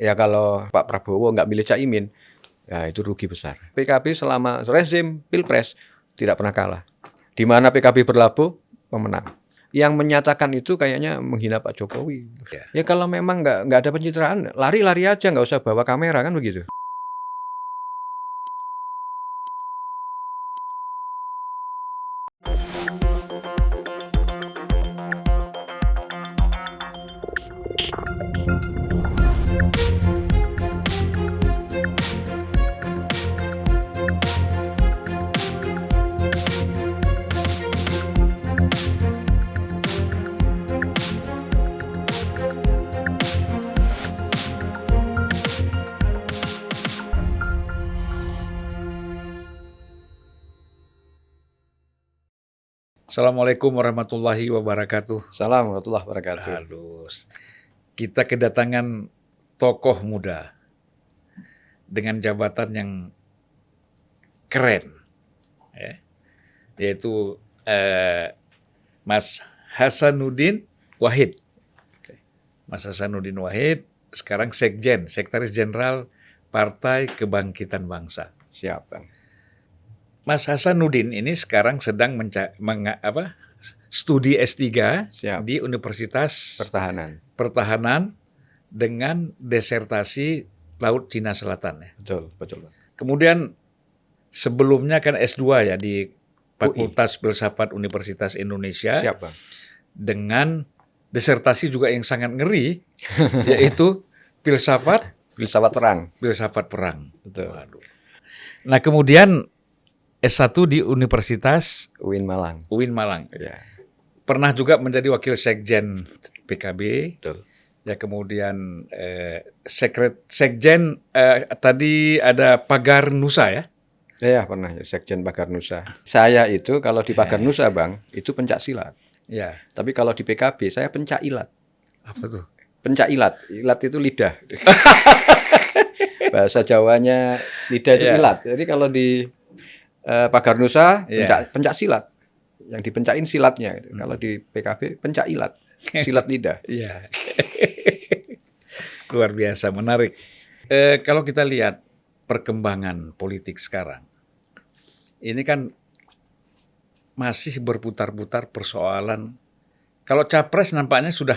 Ya kalau Pak Prabowo nggak milih Caimin, ya itu rugi besar. PKB selama rezim Pilpres tidak pernah kalah. Di mana PKB berlabuh, pemenang. Yang menyatakan itu kayaknya menghina Pak Jokowi. Ya kalau memang nggak ada pencitraan, lari-lari aja, nggak usah bawa kamera, kan begitu. Assalamualaikum warahmatullahi wabarakatuh. Assalamualaikum warahmatullahi wabarakatuh. Aduh, kita kedatangan tokoh muda dengan jabatan yang keren, ya, yaitu Mas Hasanuddin Wahid. Mas Hasanuddin Wahid sekarang Sekjen, Sekretaris Jenderal Partai Kebangkitan Bangsa. Siap, Bang. Mas Hasanuddin ini sekarang sedang studi S3 Siap. di Universitas Pertahanan. dengan desertasi Laut Cina Selatan. Ya. Betul. Kemudian sebelumnya kan S2 ya di Fakultas Filsafat Universitas Indonesia. Siap, Bang. Dengan desertasi juga yang sangat ngeri, yaitu filsafat perang. Filsafat perang. Betul. Waduh. Nah, kemudian S1 di Universitas UIN Malang. Ya. Pernah juga menjadi wakil sekjen PKB. Betul. Ya, kemudian sekjen tadi ada Pagar Nusa ya. Ya, pernah sekjen Pagar Nusa. Saya itu kalau di Pagar Nusa, Bang, itu pencak silat. Ya. Tapi kalau di PKB saya pencak ilat. Apa tuh? Pencak ilat. Ilat itu lidah. Bahasa Jawanya lidah itu ilat. Jadi kalau di Pagar Nusa pencak silat. Yang dipencakin silatnya. Kalau di PKB pencak ilat. Silat lidah. Iya. Luar biasa, menarik. Kalau kita lihat perkembangan politik sekarang, ini kan masih berputar-putar persoalan. Kalau capres nampaknya sudah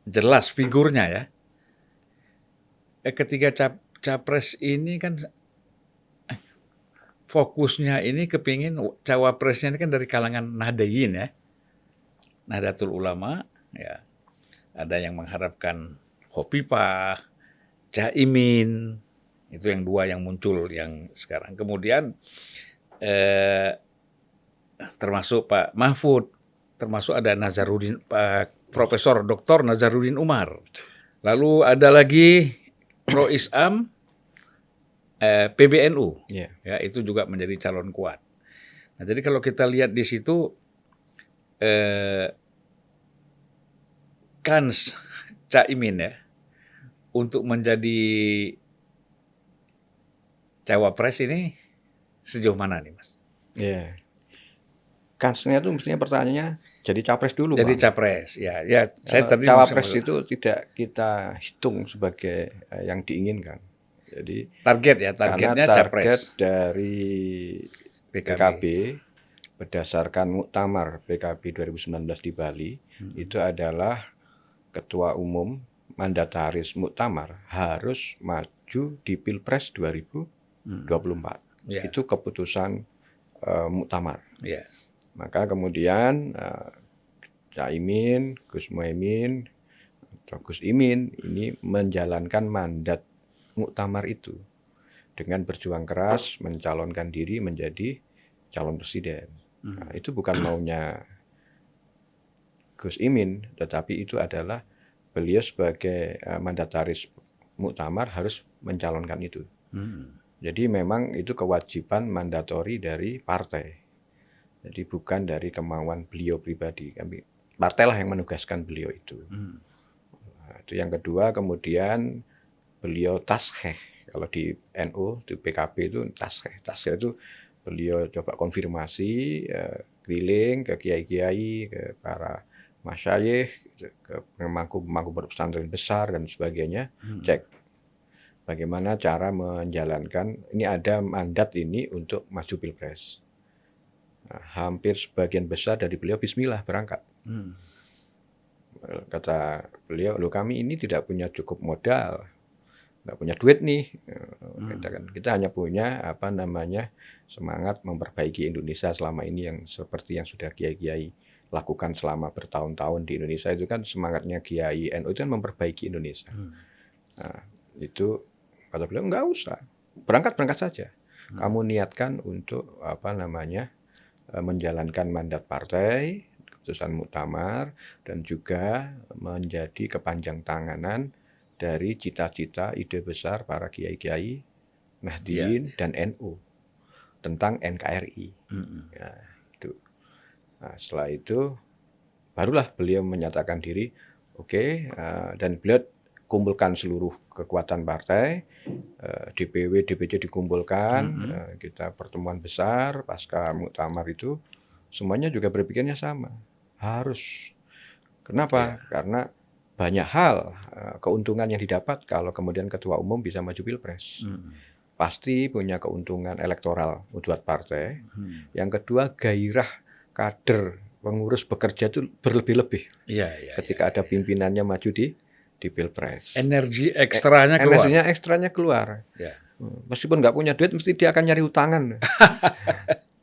jelas figurnya ya. Ketika capres ini kan fokusnya ini kepingin cawapresnya ini kan dari kalangan Nahdliyin ya. Nahdlatul Ulama ya. Ada yang mengharapkan Khofifah, Caimin, itu yang dua yang muncul yang sekarang. Kemudian termasuk Pak Mahfud, termasuk ada Nazarudin, Pak Profesor Dr. Nazarudin Umar. Lalu ada lagi Pro Islam, PBNU, ya itu juga menjadi calon kuat. Nah, jadi kalau kita lihat di situ kans Caimin ya untuk menjadi cawapres ini sejauh mana nih, Mas? Iya. Kansnya itu mestinya pertanyaannya jadi capres dulu, Jadi Bang. Capres, ya. Saya tadi cawapres itu tidak kita hitung sebagai yang diinginkan. Jadi targetnya target capres dari PKB berdasarkan muktamar PKB 2019 di Bali itu adalah ketua umum mandataris muktamar harus maju di Pilpres 2024. Itu keputusan muktamar. Maka kemudian Caimin, Gus Muhaimin, atau Gus Imin ini menjalankan mandat muktamar itu dengan berjuang keras mencalonkan diri menjadi calon presiden. Nah, itu bukan maunya Gus Imin, tetapi itu adalah beliau sebagai mandataris muktamar harus mencalonkan itu. Jadi memang itu kewajiban mandatori dari partai. Jadi bukan dari kemauan beliau pribadi. Partai lah yang menugaskan beliau itu. Nah, itu yang kedua, kemudian beliau taskheh. Kalau di NU, di PKB itu taskheh. Taskheh itu beliau coba konfirmasi, keliling ke kiai-kiai, ke para masyayikh, ke pemangku pesantren besar dan sebagainya, cek bagaimana cara menjalankan, ini ada mandat ini untuk maju Pilpres. Nah, hampir sebagian besar dari beliau bismillah berangkat. Kata beliau, loh kami ini tidak punya cukup modal, nggak punya duit nih. Kita hanya punya semangat memperbaiki Indonesia selama ini, yang seperti yang sudah kiai-kiai lakukan selama bertahun-tahun di Indonesia. Itu kan semangatnya Kiai NU itu kan memperbaiki Indonesia. Nah, itu kata beliau nggak usah, berangkat saja. Kamu niatkan untuk menjalankan mandat partai, keputusan muktamar, dan juga menjadi kepanjang tanganan dari cita-cita ide besar para kiai-kiai Nahdliyin dan NU tentang NKRI. Ya, itu. Nah, setelah itu barulah beliau menyatakan diri, oke, dan beliau kumpulkan seluruh kekuatan partai, DPW, DPC dikumpulkan, kita pertemuan besar pasca muktamar itu, semuanya juga berpikirnya sama, harus. Kenapa? Karena banyak hal keuntungan yang didapat kalau kemudian ketua umum bisa maju Pilpres. Pasti punya keuntungan elektoral buat partai. Yang kedua, gairah kader pengurus bekerja itu berlebih-lebih. Ketika ada pimpinannya maju di Pilpres. Energi ekstranya keluar. Energinya ekstranya keluar. Meskipun nggak punya duit, mesti dia akan nyari utangan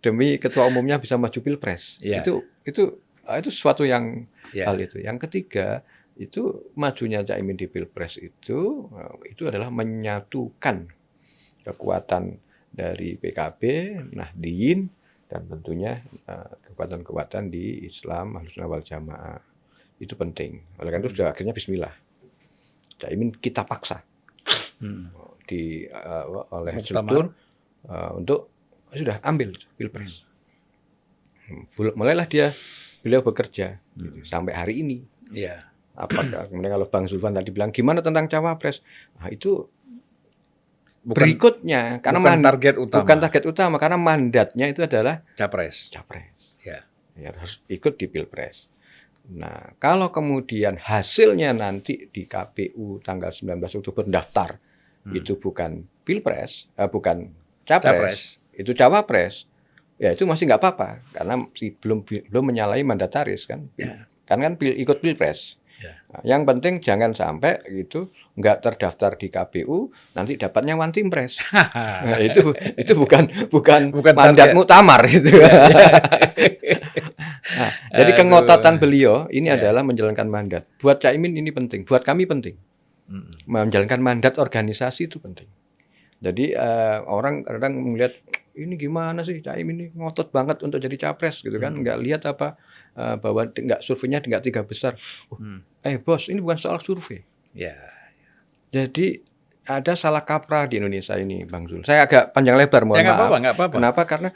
demi ketua umumnya bisa maju Pilpres. Itu sesuatu yang hal itu. Yang ketiga, itu majunya Caimin di Pilpres itu adalah menyatukan kekuatan dari PKB, Nahdliyin, dan tentunya kekuatan-kekuatan di Islam, Ahlussunnah wal Jamaah. Itu penting. Oleh karena itu sudah akhirnya bismillah. Caimin kita paksa oleh struktur untuk sudah ambil Pilpres. Mulailah beliau bekerja sampai hari ini. Apakah kemudian kalau Bang Zulfan tadi bilang gimana tentang cawapres? Nah, itu berikutnya karena bukan target utama karena mandatnya itu adalah capres. Ya, harus ikut di Pilpres. Nah, kalau kemudian hasilnya nanti di KPU tanggal 19 Oktober daftar itu bukan Pilpres, bukan capres, itu cawapres. Ya itu masih nggak apa-apa karena belum menyalahi mandataris kan. Kan ikut Pilpres. Nah, yang penting jangan sampai itu nggak terdaftar di KPU nanti dapatnya one team press. Nah, itu bukan mandat muktamar itu. Nah, jadi kengototan beliau ini adalah menjalankan mandat. Buat Caimin ini penting, buat kami penting. Menjalankan mandat organisasi itu penting. Jadi orang kadang melihat ini gimana sih Caimin ini ngotot banget untuk jadi capres gitu kan, nggak lihat bahwa nggak surveinya nggak 3 besar. Bos, ini bukan soal survei. Jadi ada salah kaprah di Indonesia ini, Bang Zul. Saya agak panjang lebar, mohon maaf. Nggak apa-apa. Kenapa? Karena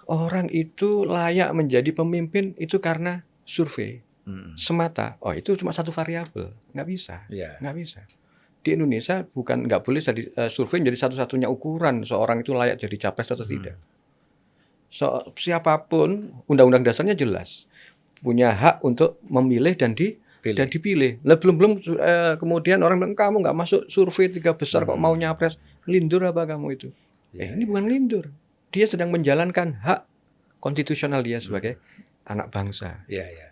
orang itu layak menjadi pemimpin itu karena survei semata. Oh, itu cuma satu variabel, nggak bisa. Nggak bisa. Di Indonesia nggak boleh jadi survei menjadi satu-satunya ukuran seorang itu layak jadi capres atau tidak. Siapapun, undang-undang dasarnya jelas punya hak untuk memilih dan dipilih. Belum kemudian orang bilang kamu nggak masuk survei 3 besar kok mau nyapres, lindur apa kamu itu? Ini bukan lindur, dia sedang menjalankan hak konstitusional dia sebagai anak bangsa.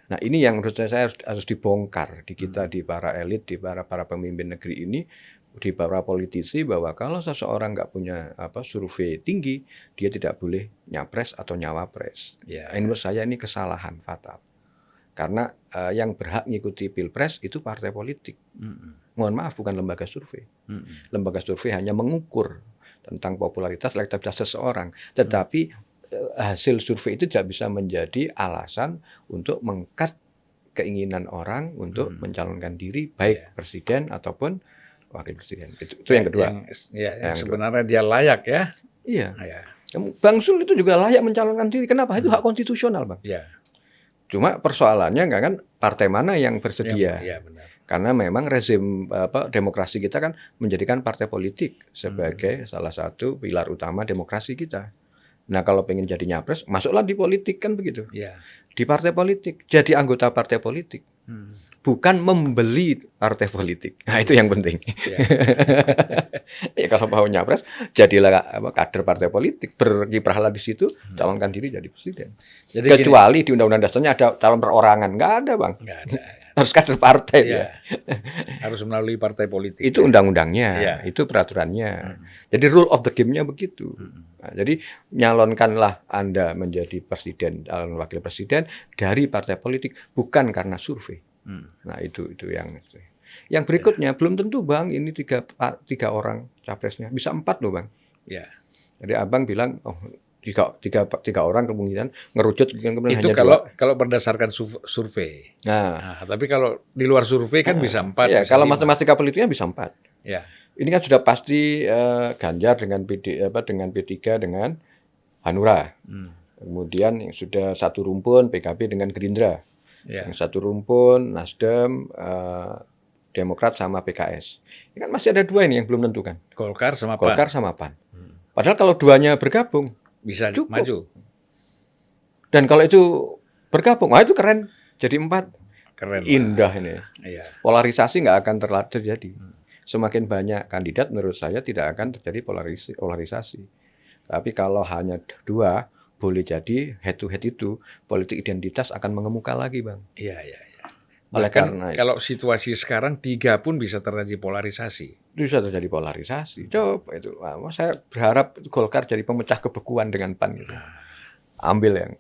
Nah ini yang menurut saya harus dibongkar di kita, di para elit, di para pemimpin negeri ini, di para politisi, bahwa kalau seseorang nggak punya survei tinggi, dia tidak boleh nyapres atau nyawapres. Menurut saya ini kesalahan fatal. Karena yang berhak mengikuti Pilpres itu partai politik. Mohon maaf, bukan lembaga survei. Lembaga survei hanya mengukur tentang popularitas, elektabilitas seseorang. Tetapi hasil survei itu tidak bisa menjadi alasan untuk mengkat keinginan orang untuk mencalonkan diri, baik presiden ataupun wakil presiden. Itu yang kedua. Yang sebenarnya dia layak ya. Iya. Bang Zul itu juga layak mencalonkan diri. Kenapa? Itu hak konstitusional, Bang. Cuma persoalannya kan partai mana yang bersedia. Benar. Karena memang rezim demokrasi kita kan menjadikan partai politik sebagai salah satu pilar utama demokrasi kita. Nah kalau pengen jadi nyapres, masuklah di politik kan begitu. Ya. Di partai politik, jadi anggota partai politik. Bukan membeli partai politik. Nah itu yang penting. Ya. Ya kalau mau nyapres, jadilah kader partai politik, berkiprahlah di situ, calonkan diri jadi presiden. Jadi Kecuali di Undang-Undang Dasarnya ada calon perorangan, nggak ada bang. nggak ada. Harus kader partai Ya. ya. Harus melalui partai politik. Itu undang-undangnya, Ya. itu peraturannya. Jadi rule of the game-nya begitu. Nah, jadi nyalonkanlah Anda menjadi presiden, calon wakil presiden dari partai politik, bukan karena survei. Nah itu yang berikutnya belum tentu bang ini tiga orang capresnya, bisa 4 loh bang. Ya. Jadi abang bilang tiga orang kemungkinan ngerucut kemudian Itu hanya 2. kalau berdasarkan survei. Nah, Tapi kalau di luar survei kan bisa 4. ya bisa kalau 5. matematika politiknya bisa 4. Ya. Ini kan sudah pasti Ganjar dengan dengan P3 dengan Hanura. Kemudian yang sudah satu rumpun PKB dengan Gerindra. Ya. Yang satu rumpun Nasdem, Demokrat sama PKS. Ini kan masih ada 2 ini yang belum tentukan. Golkar sama PAN. Golkar sama PAN. Padahal kalau 2-nya bergabung Bisa cukup. maju. Dan kalau itu bergabung, wah itu keren. Jadi 4. Keren. Indah ini. Iya. Polarisasi nggak akan terjadi. Semakin banyak kandidat menurut saya tidak akan terjadi polarisasi. Tapi kalau hanya 2, boleh jadi head to head itu politik identitas akan mengemuka lagi bang. Iya. Oleh Bahkan karena kalau situasi sekarang 3 pun bisa terjadi polarisasi. bisa terjadi polarisasi. Coba itu, saya berharap Golkar jadi pemecah kebekuan dengan PAN gitu. Ambil yang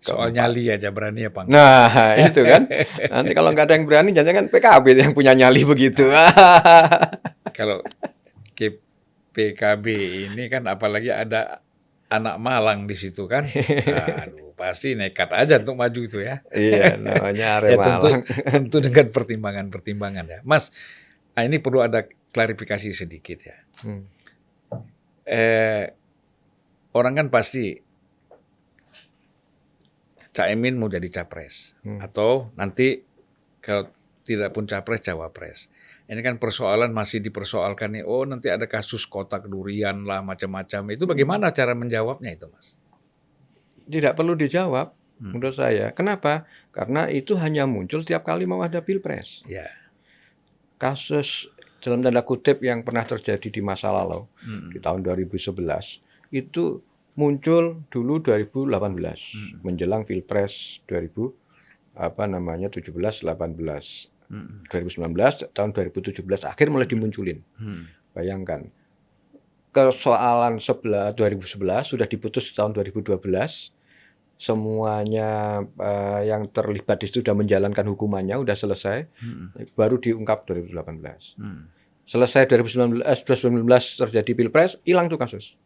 Soal nyali aja berani apa enggak? Nah itu kan. Nanti kalau nggak ada yang berani, jangan PKB yang punya nyali begitu. Kalau PKB ini kan apalagi ada anak Malang di situ kan. Aduh, pasti nekat aja untuk maju itu ya. Iya, namanya Arema Ya Malang. tentu dengan pertimbangan-pertimbangan ya. Mas, ini perlu ada klarifikasi sedikit ya. Orang kan pasti Caimin mau jadi capres atau nanti kalau tidak pun capres cawapres. Ini kan persoalan masih dipersoalkan nih. Oh nanti ada kasus kotak durian lah macam-macam. Itu bagaimana cara menjawabnya itu mas? Tidak perlu dijawab menurut saya. Kenapa? Karena itu hanya muncul tiap kali mau ada pilpres. Ya. Kasus dalam tanda kutip yang pernah terjadi di masa lalu di tahun 2011 itu muncul dulu 2018 menjelang pilpres 17 18 2019 tahun 2017 akhir mulai dimunculin. Bayangkan persoalan 2011 sudah diputus tahun 2012, semuanya yang terlibat di situ sudah menjalankan hukumannya, sudah selesai, baru diungkap 2018. Selesai 2019 terjadi pilpres, hilang tuh kasus.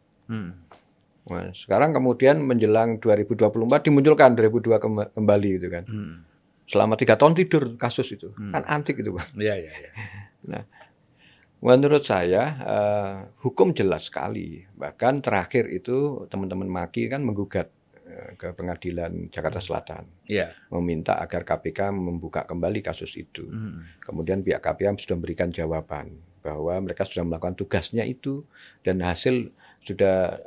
Nah, sekarang kemudian menjelang 2024 dimunculkan 2002 kembali gitu kan. Selama 3 tahun tidur kasus itu. Kan antik itu Bang. Iya. Nah, menurut saya hukum jelas sekali. Bahkan terakhir itu teman-teman Maki kan menggugat ke Pengadilan Jakarta Selatan. Iya. Meminta agar KPK membuka kembali kasus itu. Kemudian pihak KPK sudah memberikan jawaban bahwa mereka sudah melakukan tugasnya itu dan hasil sudah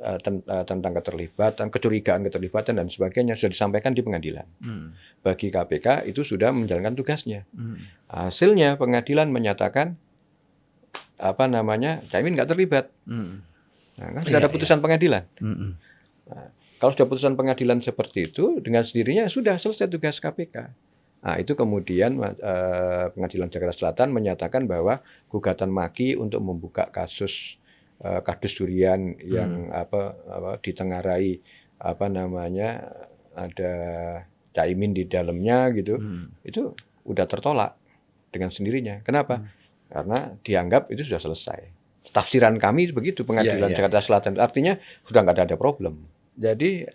tentang keterlibatan, kecurigaan keterlibatan dan sebagainya sudah disampaikan di pengadilan. Bagi KPK itu sudah menjalankan tugasnya. Hasilnya pengadilan menyatakan Caimin nggak terlibat. Nah, kan sudah ada putusan pengadilan. Nah, kalau sudah putusan pengadilan seperti itu, dengan sendirinya sudah selesai tugas KPK. Nah, itu kemudian Pengadilan Jakarta Selatan menyatakan bahwa gugatan Maki untuk membuka kasus kardus durian yang ditengarai ada Caimin di dalamnya gitu, itu udah tertolak dengan sendirinya. Kenapa? Karena dianggap itu sudah selesai. Tafsiran kami begitu Pengadilan Jakarta Selatan, artinya sudah nggak ada problem. Jadi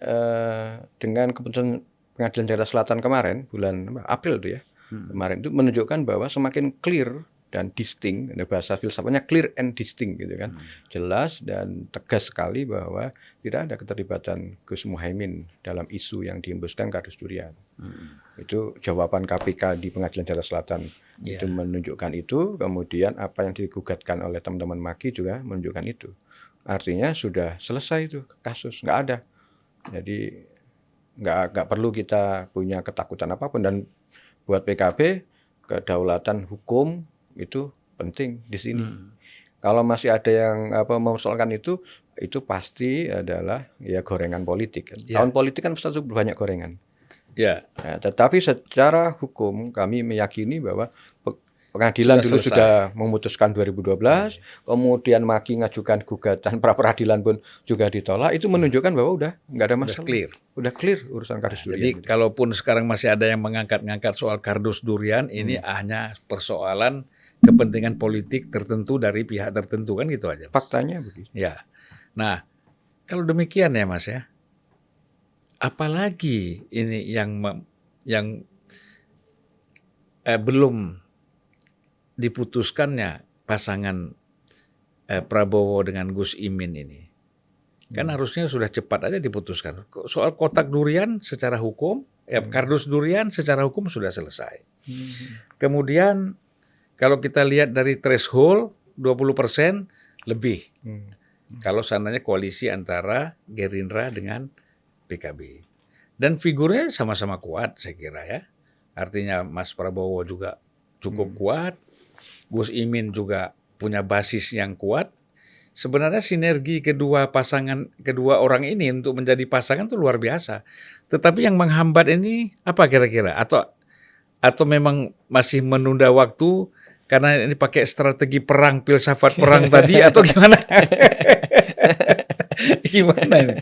dengan keputusan Pengadilan Jakarta Selatan kemarin bulan April itu ya, kemarin itu menunjukkan bahwa semakin clear dan distinct, bahasa filsafatnya clear and distinct gitu kan, jelas dan tegas sekali bahwa tidak ada keterlibatan Gus Muhaimin dalam isu yang dihembuskan kardus durian. Itu jawaban KPK di Pengadilan Jakarta Selatan itu menunjukkan itu, kemudian apa yang digugatkan oleh teman-teman Maki juga menunjukkan itu. Artinya sudah selesai itu kasus, nggak ada Jadi nggak perlu kita punya ketakutan apapun. Dan buat PKB kedaulatan hukum itu penting di sini. Kalau masih ada yang mempersoalkan itu pasti adalah ya gorengan politik. Tahun politik kan pasti banyak gorengan. Ya. Nah, tetapi secara hukum kami meyakini bahwa pengadilan dulu sudah memutuskan 2012, kemudian Maki ngajukan gugatan pra peradilan pun juga ditolak. Itu menunjukkan bahwa udah nggak ada masalah. Udah clear urusan kardus durian. Jadi kalaupun sekarang masih ada yang mengangkat-ngangkat soal kardus durian, ini hanya persoalan kepentingan politik tertentu dari pihak tertentu, kan gitu aja, Mas. Faktanya begitu. Ya. Nah, kalau demikian ya Mas ya, apalagi ini yang belum diputuskannya pasangan Prabowo dengan Gus Imin ini. Kan harusnya sudah cepat aja diputuskan. Soal kotak durian secara hukum, kardus durian secara hukum sudah selesai. Kemudian kalau kita lihat dari threshold 20% lebih. Kalau seandainya koalisi antara Gerindra dengan PKB. Dan figurnya sama-sama kuat saya kira ya. Artinya Mas Prabowo juga cukup kuat. Gus Imin juga punya basis yang kuat. Sebenarnya sinergi kedua orang ini untuk menjadi pasangan itu luar biasa. Tetapi yang menghambat ini apa kira-kira? Atau memang masih menunda waktu karena ini pakai strategi perang, filsafat perang tadi atau gimana? Gimana ini?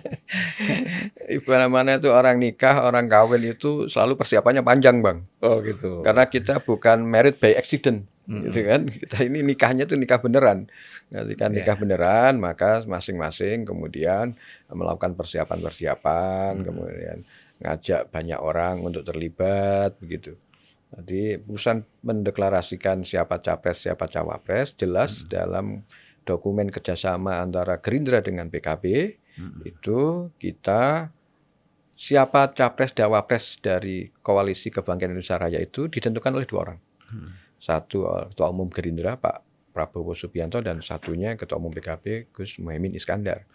Ibarat mana itu orang nikah, orang kawin itu selalu persiapannya panjang, Bang. Oh gitu. Karena kita bukan married by accident, gitu kan? Kita ini nikahnya itu nikah beneran. Ketika nikah beneran, maka masing-masing kemudian melakukan persiapan-persiapan, kemudian ngajak banyak orang untuk terlibat, begitu. Jadi urusan mendeklarasikan siapa capres, siapa cawapres, jelas dalam dokumen kerjasama antara Gerindra dengan PKB, itu kita siapa capres cawapres dari koalisi Kebangkitan Indonesia Raya itu ditentukan oleh 2 orang. Satu Ketua Umum Gerindra Pak Prabowo Subianto dan satunya Ketua Umum PKB Gus Muhaimin Iskandar.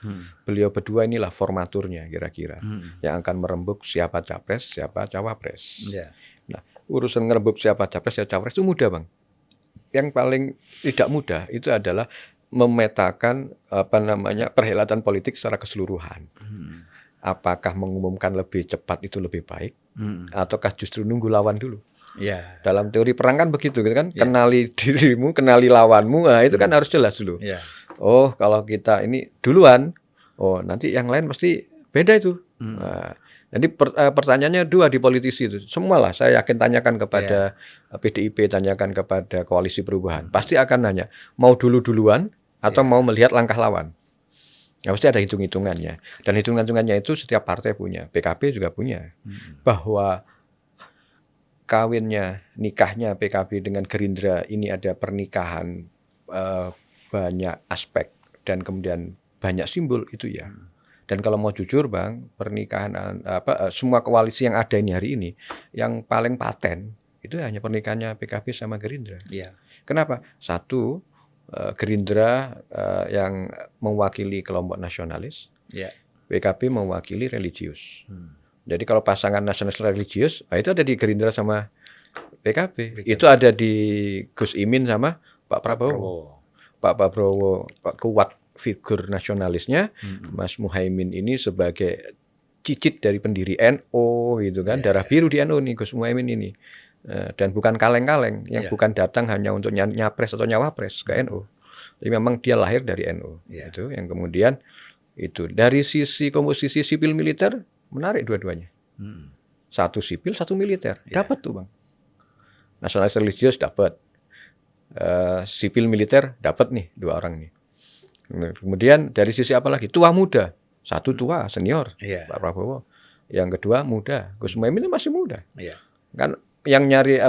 Beliau berdua inilah formaturnya kira-kira yang akan merembuk siapa capres, siapa cawapres. Nah, urusan ngerembuk siapa capres, siapa cawapres itu mudah, Bang. Yang paling tidak mudah itu adalah memetakan perhelatan politik secara keseluruhan. Apakah mengumumkan lebih cepat itu lebih baik, ataukah justru nunggu lawan dulu? Dalam teori perang kan begitu, gitu kan? Kenali dirimu, kenali lawanmu, nah itu kan harus jelas dulu. Oh, kalau kita ini duluan, oh nanti yang lain pasti beda itu. Nah, jadi pertanyaannya 2 di politisi itu. Semualah saya yakin tanyakan kepada PDIP, tanyakan kepada Koalisi Perubahan. Pasti akan nanya, mau duluan atau mau melihat langkah lawan. Ya pasti ada hitung-hitungannya. Dan hitung-hitungannya itu setiap partai punya. PKB juga punya. Bahwa nikahnya PKB dengan Gerindra ini ada pernikahan banyak aspek dan kemudian banyak simbol itu ya. Dan kalau mau jujur, Bang, pernikahan semua koalisi yang ada ini hari ini yang paling paten itu hanya pernikahannya PKB sama Gerindra. Kenapa? Satu, Gerindra yang mewakili kelompok nasionalis, PKB mewakili religius. Jadi kalau pasangan nasionalis religius, itu ada di Gerindra sama PKB. Itu ada di Gus Imin sama Pak Prabowo. Pak Prabowo kuat figur nasionalisnya, Mas Muhaimin ini sebagai cicit dari pendiri NU gitu kan, darah biru di NU nih Gus Muhaimin ini. Dan bukan kaleng-kaleng, yang bukan datang hanya untuk nyapres atau nyawapres ke NU. Jadi memang dia lahir dari NU. Itu yang kemudian itu dari sisi komposisi sipil militer menarik dua-duanya. Satu sipil, satu militer. Dapat tuh, Bang. Nasionalis religius dapat. Sipil militer dapat nih 2 orang nih. Kemudian dari sisi apa lagi? Tua muda. Satu tua senior Pak Prabowo. Yang kedua muda. Gus Muhaimin masih muda. Kan yang nyari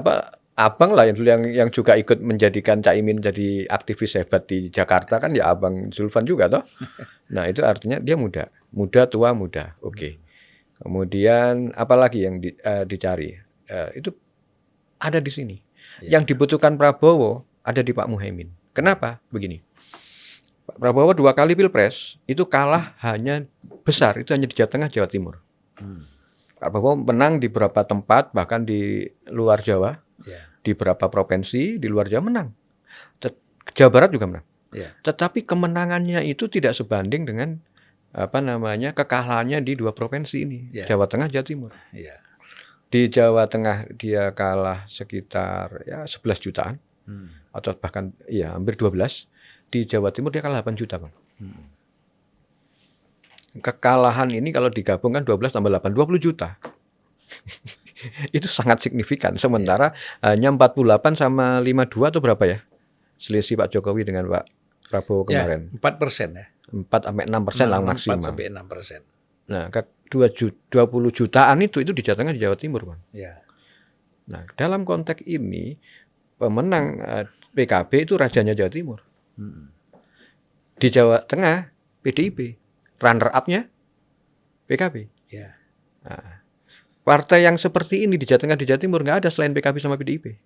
abang lah yang juga ikut menjadikan Caimin jadi aktivis hebat di Jakarta kan ya Abang Zulfan juga toh. Nah, itu artinya dia muda. Muda, tua, muda. Oke. Kemudian apalagi yang dicari? Itu ada di sini. Yang dibutuhkan Prabowo ada di Pak Muhaimin. Kenapa? Begini. Pak Prabowo 2 kali Pilpres itu kalah hanya besar, itu hanya di Jawa Tengah, Jawa Timur. Pak Prabowo menang di beberapa tempat, bahkan di luar Jawa, di beberapa provinsi di luar Jawa menang. Jawa Barat juga menang. Tetapi kemenangannya itu tidak sebanding dengan kekalahannya di 2 provinsi ini, Jawa Tengah, Jawa Timur. Di Jawa Tengah dia kalah sekitar 11 jutaan, atau bahkan hampir 12. Di Jawa Timur dia kalah 8 juta, Bang. Kekalahan ini kalau digabungkan 12 tambah 8, 20 juta. Itu sangat signifikan. Sementara hanya 48 sama 52 atau berapa ya? Selisih Pak Jokowi dengan Pak Prabowo kemarin. 4% ya. 4-6% lah maksimal. 4-6%. Nah, 20 jutaan itu di Jawa Tengah, di Jawa Timur, Bang. Nah, dalam konteks ini pemenang PKB itu rajanya Jawa Timur. Di Jawa Tengah PDIP, runner up-nya PKB. Nah, partai yang seperti ini di Jawa Tengah, di Jawa Timur nggak ada selain PKB sama PDIP.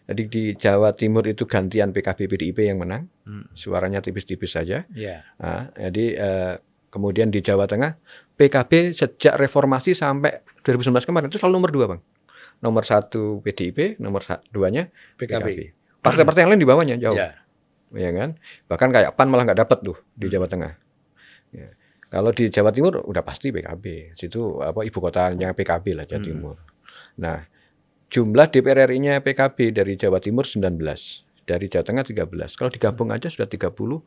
Jadi di Jawa Timur itu gantian PKB PDIP yang menang, suaranya tipis-tipis saja. Nah, jadi kemudian di Jawa Tengah PKB sejak reformasi sampai 2019 kemarin itu selalu nomor 2, Bang. Nomor 1 PDIP, nomor 2-nya PKB. Partai-partai yang lain di bawahnya jauh. Ya kan? Bahkan kayak PAN malah nggak dapat tuh di Jawa Tengah. Kalau di Jawa Timur udah pasti PKB. Situ ibu kotanya PKB lah, Jawa Timur. Nah, jumlah DPR RI-nya PKB dari Jawa Timur 19, dari Jawa Tengah 13. Kalau digabung aja sudah 32.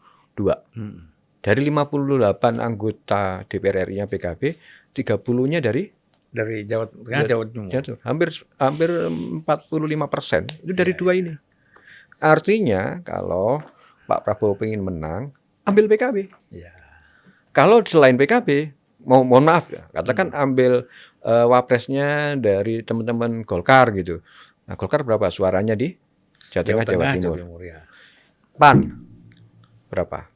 Dari 58 anggota DPR RI-nya PKB, 30-nya dari Jawa Tengah, Jawa Timur. Hampir 45% itu dari 2 ini. Artinya kalau Pak Prabowo pengen menang, ambil PKB. Kalau selain PKB, mohon maaf ya, katakan ambil wapresnya dari teman-teman Golkar gitu. Nah, Golkar berapa suaranya di Jawa Tengah, Jawa Timur? PAN berapa?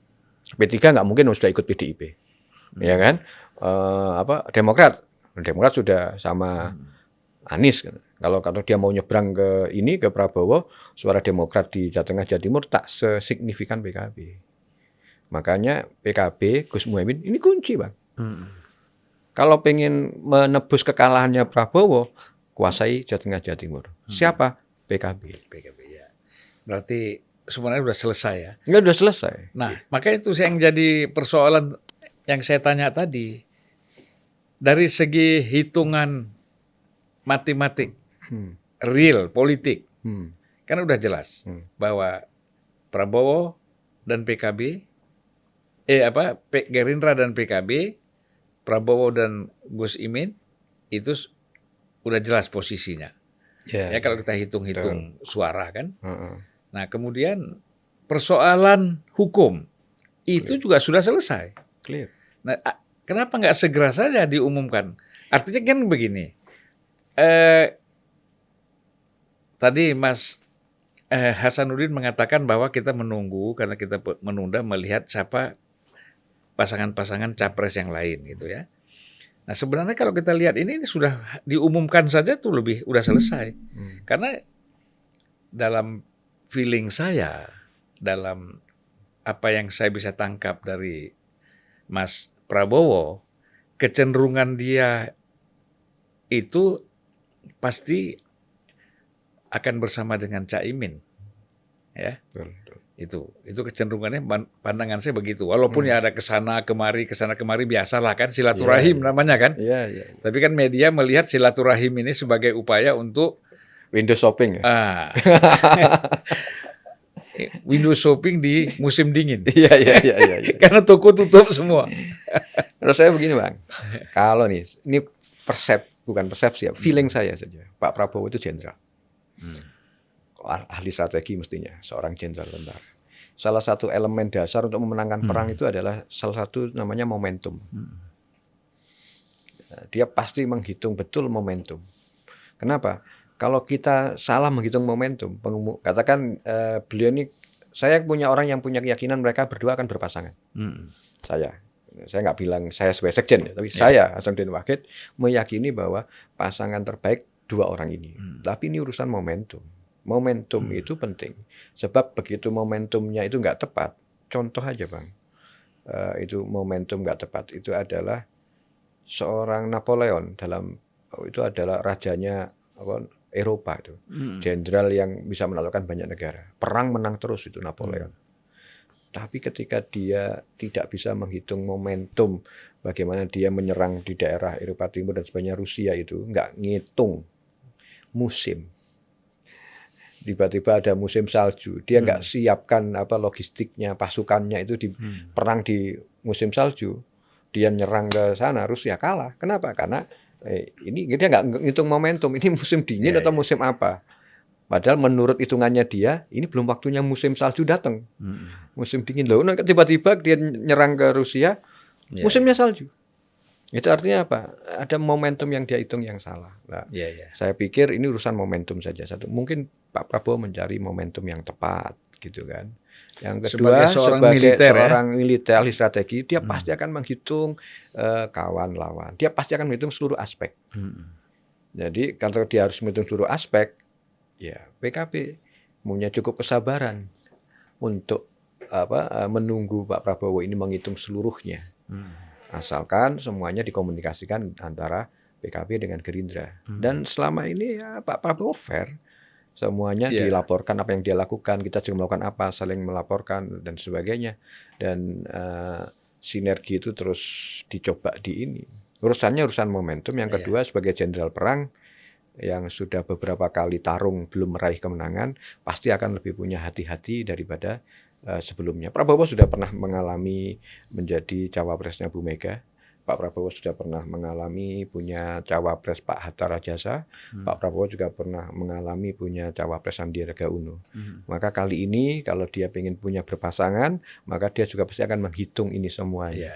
P3 nggak mungkin sudah ikut PDIP, ya kan? Demokrat sudah sama Anies. Kalau dia mau nyebrang ke Prabowo, suara Demokrat di Jawa Tengah, Jawa Timur tak sesignifikan PKB. Makanya PKB, Gus Muhaimin ini kunci, Bang. Kalau pengen menebus kekalahannya Prabowo, kuasai Jawa Tengah, Jawa Timur. Siapa? PKB. Ya. Berarti sebenarnya sudah selesai ya? Enggak, sudah selesai. Nah, makanya itu yang jadi persoalan yang saya tanya tadi. Dari segi hitungan matematik, real, politik, kan udah jelas bahwa Prabowo dan PKB, Gerindra dan PKB, Prabowo dan Gus Imin itu udah jelas posisinya. Ya kalau kita hitung-hitung suara kan. Nah kemudian persoalan hukum itu juga sudah selesai. Clear. Nah kenapa nggak segera saja diumumkan? Artinya kan begini. Tadi Mas Hasanuddin mengatakan bahwa kita menunggu karena kita menunda melihat siapa pasangan-pasangan capres yang lain gitu ya. Nah sebenarnya kalau kita lihat ini sudah diumumkan saja tuh udah selesai. Karena dalam feeling saya, dalam apa yang saya bisa tangkap dari Mas Prabowo, kecenderungan dia itu pasti akan bersama dengan Caimin, ya. Itu kecenderungannya, pandangan saya begitu. Walaupun ya ada kesana kemari biasalah kan, silaturahim namanya kan. Tapi kan media melihat silaturahim ini sebagai upaya untuk window shopping. Window shopping di musim dingin. Iya. Karena toko tutup semua. Terus saya begini, Bang. Kalau ini bukan persepsi ya, feeling saya saja. Pak Prabowo itu jenderal. Ahli strategi mestinya, seorang jenderal tentara. Salah satu elemen dasar untuk memenangkan perang itu adalah salah satu namanya momentum. Dia pasti menghitung betul momentum. Kenapa? Kalau kita salah menghitung momentum, katakan beliau ini, saya punya orang yang punya keyakinan mereka berdua akan berpasangan. Saya nggak bilang saya sebagai sekjen, tapi saya Hasanuddin Wahid meyakini bahwa pasangan terbaik dua orang ini. Tapi ini urusan momentum. Momentum itu penting. Sebab begitu momentumnya itu nggak tepat, contoh aja Bang, itu momentum nggak tepat. Itu adalah seorang Napoleon itu adalah rajanya Eropa itu. Jenderal yang bisa menaklukkan banyak negara. Perang menang terus itu Napoleon. Tapi ketika dia tidak bisa menghitung momentum bagaimana dia menyerang di daerah Eropa Timur dan sebagainya, Rusia itu nggak ngitung musim. Tiba-tiba ada musim salju, dia nggak siapkan logistiknya, pasukannya itu perang di musim salju, dia nyerang ke sana, Rusia kalah. Kenapa? Karena ini dia nggak ngitung momentum, ini musim dingin atau musim apa. Padahal menurut hitungannya dia, ini belum waktunya musim salju datang. Musim dingin loh. Nah, tiba-tiba dia nyerang ke Rusia, musimnya salju. Itu artinya apa? Ada momentum yang dia hitung yang salah. Nah, saya pikir ini urusan momentum saja. Satu, mungkin Pak Prabowo mencari momentum yang tepat, gitu kan. Yang kedua, sebagai seorang militer ahli strategi, dia pasti akan menghitung kawan lawan. Dia pasti akan menghitung seluruh aspek. Jadi kalau dia harus menghitung seluruh aspek, ya PKB punya cukup kesabaran untuk menunggu Pak Prabowo ini menghitung seluruhnya. Asalkan semuanya dikomunikasikan antara PKB dengan Gerindra. Dan selama ini ya Pak Prabowo fair. Semuanya dilaporkan apa yang dia lakukan, kita juga melakukan apa, saling melaporkan dan sebagainya. Dan sinergi itu terus dicoba di ini. Urusannya urusan momentum. Yang kedua, sebagai jenderal perang yang sudah beberapa kali tarung belum meraih kemenangan, pasti akan lebih punya hati-hati daripada sebelumnya. Prabowo sudah pernah mengalami menjadi cawapresnya Bu Mega. Pak Prabowo sudah pernah mengalami punya cawapres Pak Hatta Rajasa. Pak Prabowo juga pernah mengalami punya cawapres Sandiaga Uno. Maka kali ini kalau dia ingin punya berpasangan, maka dia juga pasti akan menghitung ini semuanya.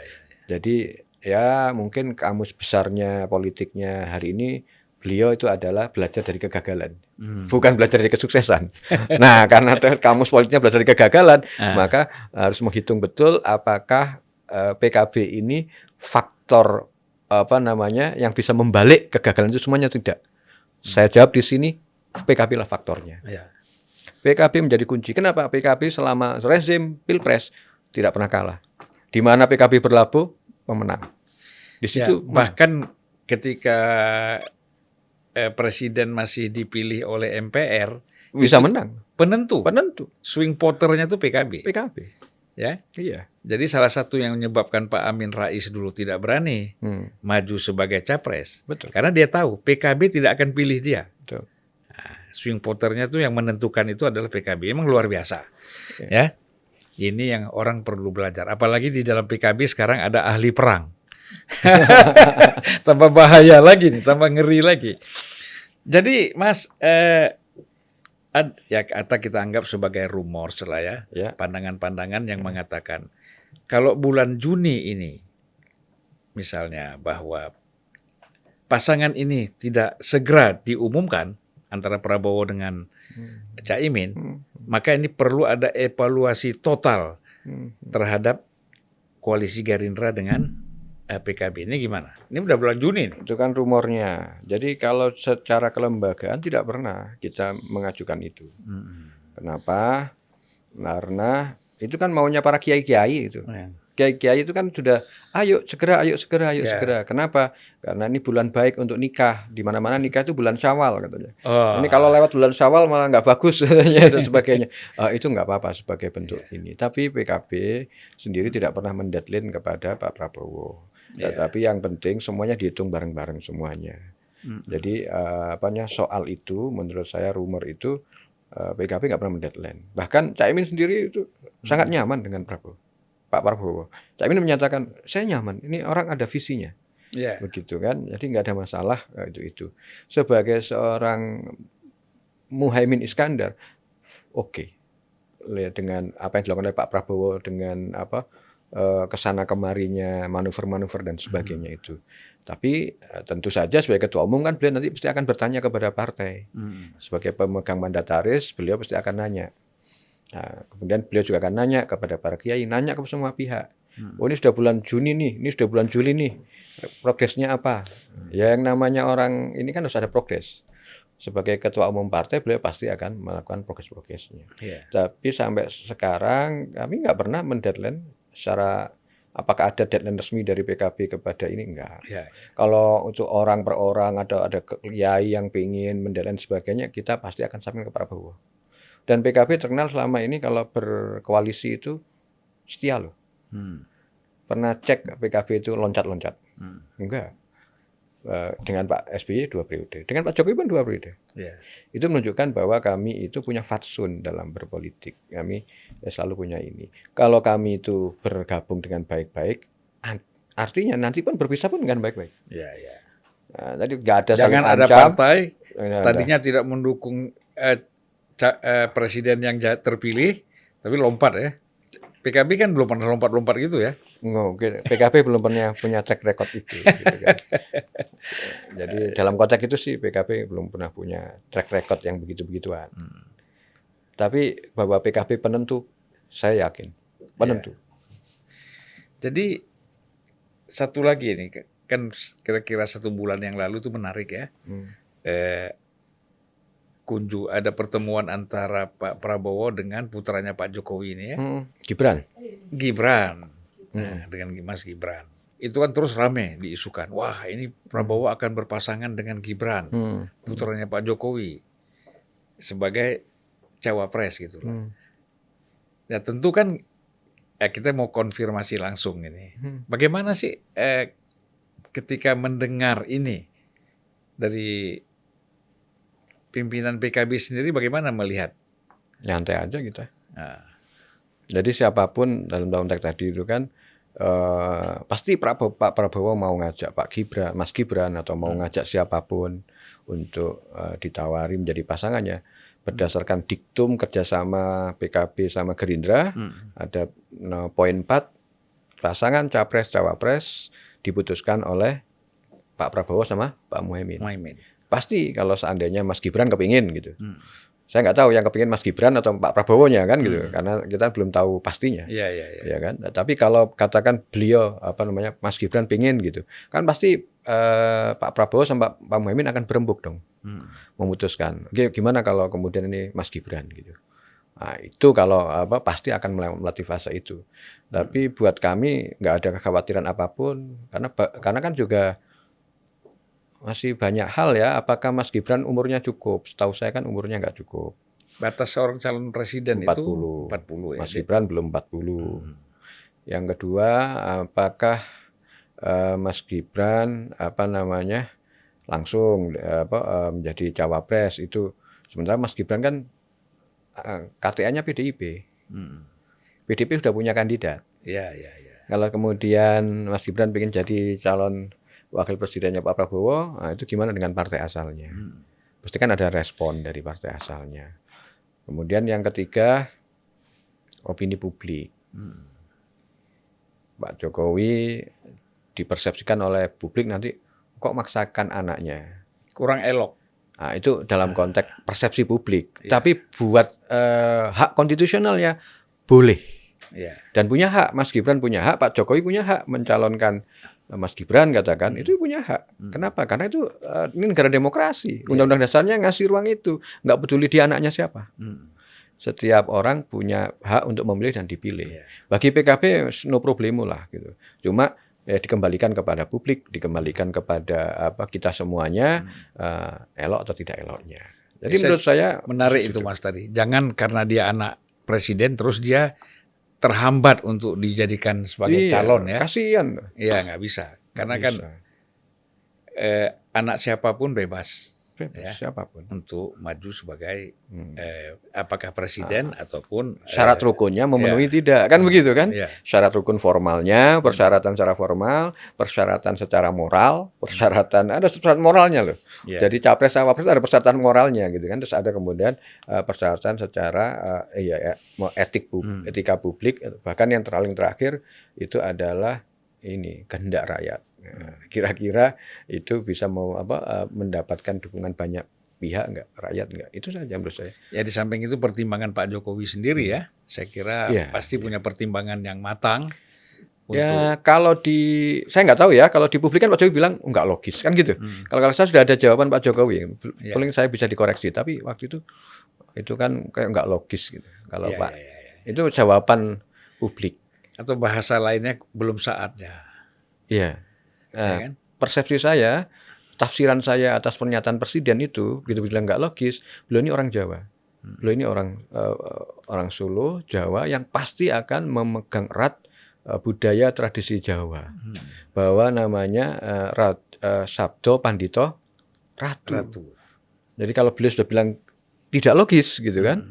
Jadi ya mungkin kamus besarnya politiknya hari ini, beliau itu adalah belajar dari kegagalan, bukan belajar dari kesuksesan. Nah, karena kamus politiknya belajar dari kegagalan, maka harus menghitung betul apakah PKB ini faktor yang bisa membalik kegagalan itu semuanya tidak. Saya jawab di sini, PKB lah faktornya. PKB menjadi kunci. Kenapa? PKB selama rezim Pilpres tidak pernah kalah. Di mana PKB berlabuh, pemenang. Di situ bahkan ketika presiden masih dipilih oleh MPR bisa menang. Penentu. Swing voternya itu PKB. Ya, iya. Jadi salah satu yang menyebabkan Pak Amin Rais dulu tidak berani maju sebagai capres, karena dia tahu PKB tidak akan pilih dia. Nah, swing voternya itu yang menentukan itu adalah PKB. Emang luar biasa, ya. Ini yang orang perlu belajar. Apalagi di dalam PKB sekarang ada ahli perang. Tambah bahaya lagi nih, tambah ngeri lagi. Jadi Mas, atau kita anggap sebagai rumor lah ya, pandangan-pandangan yang mengatakan kalau bulan Juni ini misalnya bahwa pasangan ini tidak segera diumumkan antara Prabowo dengan Caimin, maka ini perlu ada evaluasi total terhadap koalisi Gerindra dengan PKB. Ini gimana? Ini udah bulan Juni nih. Itu kan rumornya. Jadi kalau secara kelembagaan tidak pernah kita mengajukan itu. Kenapa? Karena itu kan maunya para kiai-kiai itu. Kiai-kiai itu kan sudah ayo segera. Kenapa? Karena ini bulan baik untuk nikah. Di mana-mana nikah itu bulan Syawal katanya. Ini kalau lewat bulan Syawal malah nggak bagus dan sebagainya. Itu nggak apa-apa sebagai bentuk ini. Tapi PKB sendiri tidak pernah mendeadline kepada Pak Prabowo. Tapi yang penting semuanya dihitung bareng-bareng semuanya. Jadi soal itu menurut saya rumor itu PKB nggak pernah mendeadline. Bahkan Caimin sendiri itu sangat nyaman dengan Pak Prabowo. Caimin menyatakan saya nyaman. Ini orang ada visinya, begitu kan. Jadi nggak ada masalah itu. Sebagai seorang Muhaimin Iskandar, oke. Dengan apa yang dilakukan oleh Pak Prabowo dengan kesana kemarinya, manuver-manuver dan sebagainya itu. Tapi tentu saja sebagai ketua umum kan beliau nanti pasti akan bertanya kepada partai. Sebagai pemegang mandataris, beliau pasti akan nanya. Nah, kemudian beliau juga akan nanya kepada para kiai, nanya ke semua pihak. Oh ini sudah bulan Juni nih, ini sudah bulan Juli nih, progresnya apa? Ya yang namanya orang ini kan harus ada progres. sebagai ketua umum partai beliau pasti akan melakukan progres-progresnya. Iya. Tapi sampai sekarang kami nggak pernah mendeadline secara apakah ada deadline resmi dari PKB kepada ini, enggak. Iya. Kalau untuk orang per orang atau ada kiai yang pingin mendeadline sebagainya, kita pasti akan sampaikan ke Prabowo. Dan PKB terkenal selama ini kalau berkoalisi itu setia loh. Pernah cek PKB itu loncat-loncat? Enggak. Dengan Pak SBY 2 periode, dengan Pak Jokowi pun 2 periode. Iya. Itu menunjukkan bahwa kami itu punya fatsun dalam berpolitik. Kami selalu punya ini. Kalau kami itu bergabung dengan baik-baik, artinya nanti pun berpisah pun dengan baik-baik. Iya, iya. Nah, tadi nggak ada saling Jangan ada ancam. partai Nggak tadinya tidak mendukung presiden yang terpilih, tapi lompat ya. PKB kan belum pernah lompat-lompat gitu ya. Nggak, PKB belum pernah punya track record itu. Gitu kan. Jadi dalam konteks itu sih PKB belum pernah punya track record yang begitu-begituan. Tapi bahwa PKB penentu, saya yakin penentu. Jadi satu lagi ini kan kira-kira 1 bulan yang lalu itu menarik ya. Ada pertemuan antara Pak Prabowo dengan putranya Pak Jokowi ini ya. Gibran. Nah, dengan Mas Gibran. Itu kan terus rame diisukan. Wah, ini Prabowo akan berpasangan dengan Gibran, putranya Pak Jokowi, sebagai cawapres gitu loh. Ya tentu kan kita mau konfirmasi langsung ini. Bagaimana sih ketika mendengar ini dari pimpinan PKB sendiri, bagaimana melihat? Nyantai aja kita. Jadi siapapun dalam konteks tadi itu kan pasti Pak Prabowo mau ngajak Mas Gibran atau mau ngajak siapapun untuk ditawari menjadi pasangannya berdasarkan diktum kerjasama PKB sama Gerindra. Ada poin 4 pasangan capres-cawapres diputuskan oleh Pak Prabowo sama Pak Muhaimin. Pasti kalau seandainya Mas Gibran kepingin gitu. Saya nggak tahu yang kepingin Mas Gibran atau Pak Prabowo-nya kan gitu, karena kita belum tahu pastinya. Ya kan. Nah, tapi kalau katakan beliau Mas Gibran pingin gitu, kan pasti Pak Prabowo sama Pak Muhaimin akan berembuk dong, memutuskan. Oke, gimana kalau kemudian ini Mas Gibran gitu. Nah, itu kalau pasti akan melalui fase itu. Tapi buat kami nggak ada kekhawatiran apapun, karena kan juga masih banyak hal ya. Apakah Mas Gibran umurnya cukup? Setahu saya kan umurnya nggak cukup. Batas seorang calon presiden 40. Itu 40 ya. Mas Gibran belum 40. Yang kedua, apakah Mas Gibran langsung menjadi cawapres itu? Sementara Mas Gibran kan KTA-nya PDIP. PDIP sudah punya kandidat. Iya. Kalau kemudian Mas Gibran ingin jadi calon wakil presidennya Pak Prabowo, nah itu gimana dengan partai asalnya? Pasti kan ada respon dari partai asalnya. Kemudian yang ketiga, opini publik. Pak Jokowi dipersepsikan oleh publik nanti kok maksakan anaknya. Kurang elok. Nah, itu dalam konteks persepsi publik. Tapi buat hak konstitusionalnya boleh. Dan punya hak, Mas Gibran punya hak, Pak Jokowi punya hak mencalonkan Mas Gibran katakan itu punya hak. Kenapa? Karena itu ini negara demokrasi. Undang-undang dasarnya ngasih ruang itu. Nggak peduli dia anaknya siapa. Setiap orang punya hak untuk memilih dan dipilih. Bagi PKB no problemo lah gitu. Cuma dikembalikan kepada publik, dikembalikan kepada kita semuanya elok atau tidak eloknya. Jadi menurut saya menarik itu Mas tadi. Jangan karena dia anak presiden terus dia terhambat untuk dijadikan sebagai calon ya. Kasihan. Iya, nggak bisa. Karena kan anak siapapun bebas ya, siapapun untuk maju sebagai apakah presiden ataupun syarat rukunnya memenuhi tidak kan begitu kan? Syarat rukun formalnya, persyaratan secara formal, persyaratan secara moral, ada syarat moralnya loh. Jadi capres cawapres ada persyaratan moralnya gitu kan. Terus ada kemudian persyaratan secara etika publik, bahkan yang paling terakhir itu adalah ini kehendak rakyat. Kira-kira itu bisa mendapatkan dukungan banyak pihak nggak, rakyat nggak? Itu saja menurut saya. Ya di samping itu pertimbangan Pak Jokowi sendiri ya, saya kira pasti punya pertimbangan yang matang Ya kalau saya nggak tahu ya, kalau di publik kan Pak Jokowi bilang nggak logis kan gitu. Kalau saya sudah ada jawaban Pak Jokowi, paling saya bisa dikoreksi. Tapi waktu itu kan kayak nggak logis gitu. Kalau Pak itu jawaban publik. Atau bahasa lainnya belum saatnya. Iya. Ya kan? Persepsi saya, tafsiran saya atas pernyataan presiden itu, gitu bilang nggak logis. Beliau ini orang Jawa. Beliau ini orang Solo, Jawa yang pasti akan memegang erat budaya tradisi Jawa, bahwa namanya Sabdo Pandito Ratu. Jadi kalau beliau sudah bilang tidak logis gitu kan,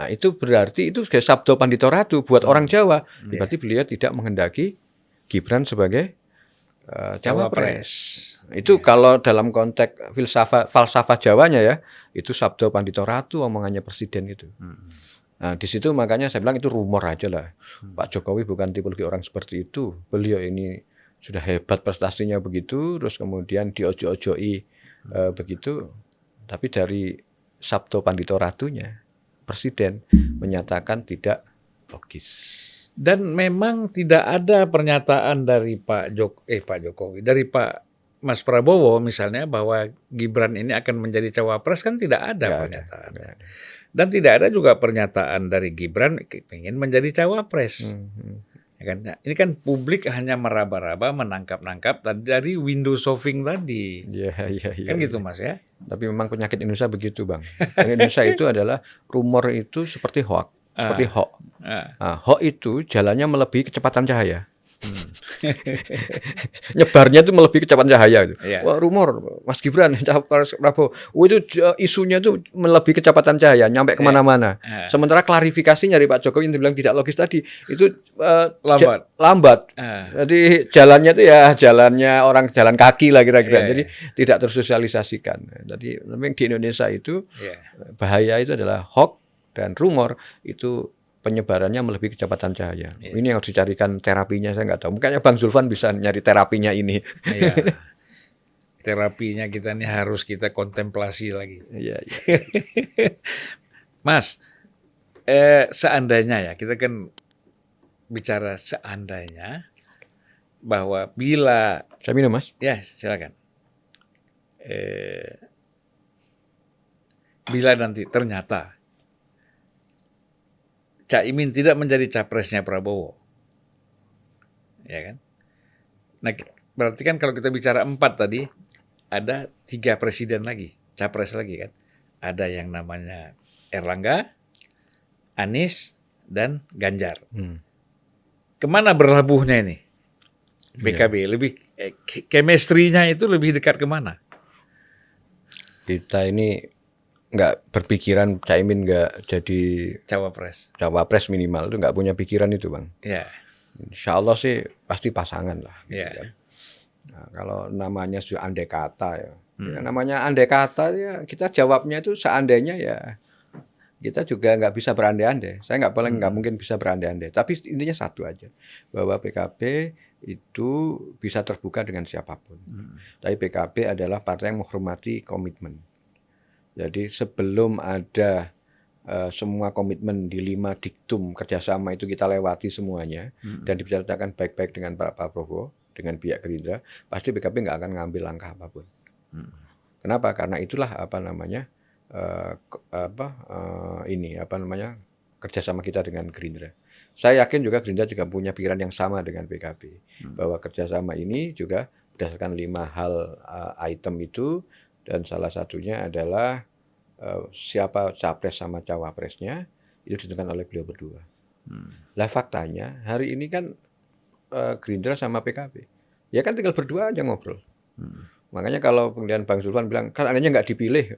itu berarti itu sebagai Sabdo Pandito Ratu buat orang Jawa, berarti beliau tidak menghendaki Gibran sebagai cawapres. Itu kalau dalam konteks falsafah Jawanya ya, itu Sabdo Pandito Ratu omongannya presiden itu. Nah, di situ makanya saya bilang itu rumor aja lah. Pak Jokowi bukan tipologi orang seperti itu. Beliau ini sudah hebat prestasinya begitu, terus kemudian diojo-ojoi begitu. Tapi dari Sabdo Pandito Ratunya, presiden menyatakan tidak logis. Dan memang tidak ada pernyataan dari Pak Jokowi, dari Pak Mas Prabowo misalnya bahwa Gibran ini akan menjadi cawapres, kan tidak ada pernyataan. Dan tidak ada juga pernyataan dari Gibran ingin menjadi cawapres. Ya kan? Ini kan publik hanya meraba-raba, menangkap-nangkap dari window shopping tadi. Kan gitu Mas ya. Tapi memang penyakit Indonesia begitu Bang. Indonesia itu adalah rumor itu seperti hoax. Seperti hoax. Hoax itu jalannya melebihi kecepatan cahaya. Nyebarnya itu melebihi kecepatan cahaya. Wah, rumor Mas Gibran cawapres Prabowo. Itu isunya itu melebihi kecepatan cahaya, nyampe kemana-mana. Sementara klarifikasinya dari Pak Jokowi yang dibilang tidak logis tadi itu lambat. Jadi jalannya itu ya jalannya orang jalan kaki lah kira-kira. Jadi tidak tersosialisasikan. Jadi memang di Indonesia itu bahaya itu adalah hoax dan rumor itu penyebarannya melebihi kecepatan cahaya. Ini yang harus dicarikan terapinya, saya nggak tahu. Mungkin Bang Zulfan bisa nyari terapinya ini. Terapinya kita ini harus kita kontemplasi lagi. Iya. Mas, seandainya ya, kita kan bicara seandainya bahwa bila... Saya minum Mas? Ya, silakan. Bila nanti ternyata Caimin tidak menjadi capresnya Prabowo, ya kan? Nah, berarti kan kalau kita bicara 4 tadi, ada 3 presiden lagi, capres lagi kan? Ada yang namanya Erlangga, Anies, dan Ganjar. Kemana berlabuhnya ini? PKB lebih chemistry-nya itu lebih dekat kemana? Kita ini nggak berpikiran Caimin nggak jadi cawapres minimal, itu nggak punya pikiran itu Bang. Insya Allah sih pasti pasangan lah. Nah, kalau namanya sudah andai kata ya, namanya andai kata ya kita jawabnya itu seandainya ya kita juga nggak bisa berandai-andai. Saya nggak mungkin bisa berandai-andai. Tapi intinya satu aja, bahwa PKB itu bisa terbuka dengan siapapun. Tapi PKB adalah partai yang menghormati komitmen. Jadi sebelum ada semua komitmen di 5 diktum kerjasama itu kita lewati semuanya dan dibicarakan baik-baik dengan Pak Prabowo, dengan pihak Gerindra, pasti PKB nggak akan ngambil langkah apapun. Kenapa? Karena itulah kerjasama kita dengan Gerindra. Saya yakin juga Gerindra juga punya pikiran yang sama dengan PKB, bahwa kerjasama ini juga berdasarkan 5 hal item itu. Dan salah satunya adalah siapa capres sama cawapresnya itu ditentukan oleh beliau berdua. Lah faktanya hari ini kan Gerindra sama PKB, ya kan tinggal berdua aja ngobrol. Makanya kalau kemudian Bang Zulfan bilang kan seandainya nggak dipilih,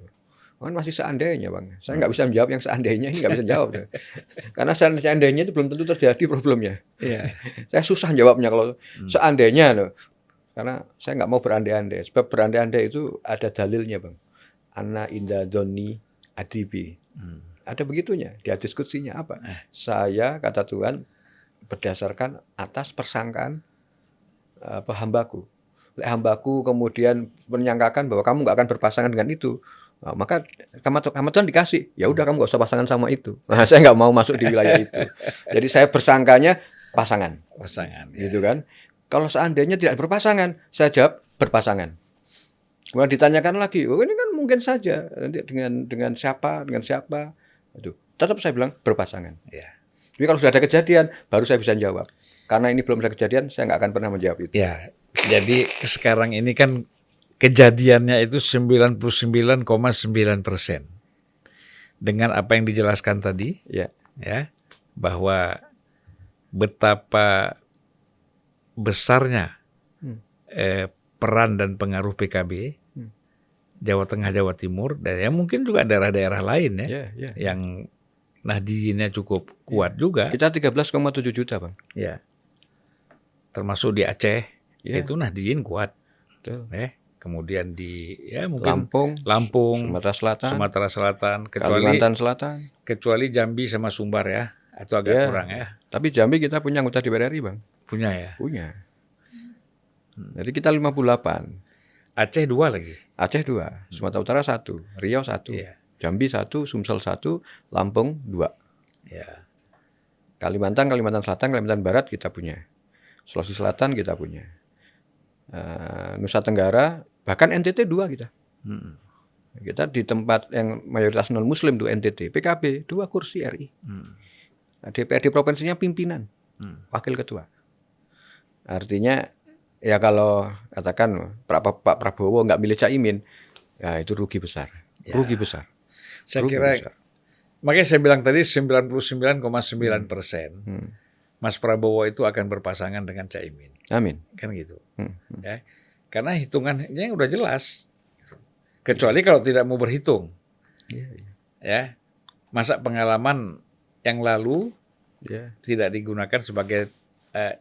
kan masih seandainya Bang. Saya nggak bisa menjawab yang seandainya, ini nggak bisa jawab. Karena seandainya itu belum tentu terjadi problemnya. Saya susah jawabnya kalau seandainya loh. Karena saya nggak mau berandai-andai. Sebab berandai-andai itu ada dalilnya Bang. Anna inda doni adibi. Ada begitunya. Dia diskusinya apa? Saya, kata Tuhan, berdasarkan atas persangkaan hambaku. Hambaku kemudian menyangkakan bahwa kamu nggak akan berpasangan dengan itu. Nah, maka sama Tuhan dikasih. Ya udah kamu nggak usah pasangan sama itu. Nah, saya nggak mau masuk di wilayah itu. Jadi saya bersangkanya pasangan. Pasangan. Ya. Gitu kan. Kalau seandainya tidak berpasangan, saya jawab berpasangan. Kemudian ditanyakan lagi, oh ini kan mungkin saja nanti dengan siapa. Aduh, tetap saya bilang berpasangan. Ya. Jadi kalau sudah ada kejadian, baru saya bisa jawab. Karena ini belum ada kejadian, saya nggak akan pernah menjawab itu. Ya. Jadi sekarang ini kan kejadiannya itu 99,9%. Dengan apa yang dijelaskan tadi, Ya. Bahwa betapa besarnya peran dan pengaruh PKB Jawa Tengah, Jawa Timur, dan ya mungkin juga daerah-daerah lain yang Nahdliyin-nya cukup kuat juga. Kita 13,7 juta, Bang. Ya. Termasuk di Aceh, itu Nahdliyin kuat. Betul. Kemudian di mungkin Lampung, Sumatera Selatan, Kalimantan Selatan, kecuali Jambi sama Sumbar ya, atau agak kurang ya. Tapi Jambi kita punya anggota DPR RI, Bang. Punya ya? Punya. Jadi kita 58. Aceh 2 lagi. Aceh 2, Sumatera Utara 1, Riau 1, Jambi 1, Sumsel 1, Lampung 2. Ya. Kalimantan Selatan, Kalimantan Barat kita punya. Sulawesi Selatan kita punya. Nusa Tenggara, bahkan NTT 2 kita. Kita di tempat yang mayoritas non muslim tuh NTT, PKB 2 kursi RI. DPRD provinsinya pimpinan, wakil ketua. Artinya ya kalau katakan Pak Prabowo nggak milih Caimin, ya itu rugi besar. Rugi besar. Saya kira, makanya saya bilang tadi 99,9%. Mas Prabowo itu akan berpasangan dengan Caimin. Amin. Kan gitu. Ya. Karena hitungannya udah jelas. Kecuali kalau tidak mau berhitung. Ya. Masa pengalaman yang lalu tidak digunakan sebagai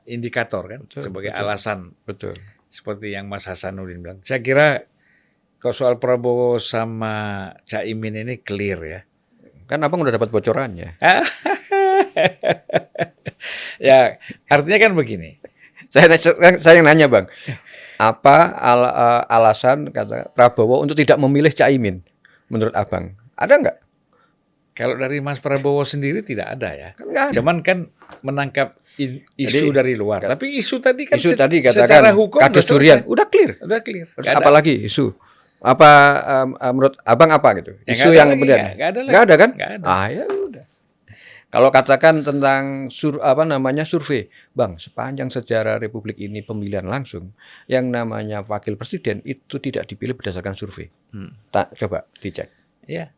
indikator kan, sebagai alasan. Betul. Seperti yang Mas Hasanuddin bilang. Saya kira kalau soal Prabowo sama Caimin ini clear ya. Kan Abang udah dapat bocorannya. Ya, artinya kan begini. Saya nanya, Bang. Apa alasan kata Prabowo untuk tidak memilih Caimin menurut Abang? Ada nggak? Kalau dari Mas Prabowo sendiri tidak ada ya. Kan nggak ada. Cuman kan menangkap isu dari luar. Tapi isu tadi kan tadi katakan secara hukum kasus durian udah clear. Udah clear. Apalagi isu. Apa menurut Abang apa gitu? Ya, isu yang kemudian nggak ada kan? Nggak ada. Ya udah. Kalau katakan tentang survei, Bang, sepanjang sejarah Republik ini pemilihan langsung, yang namanya wakil presiden itu tidak dipilih berdasarkan survei. Coba dicek. Iya.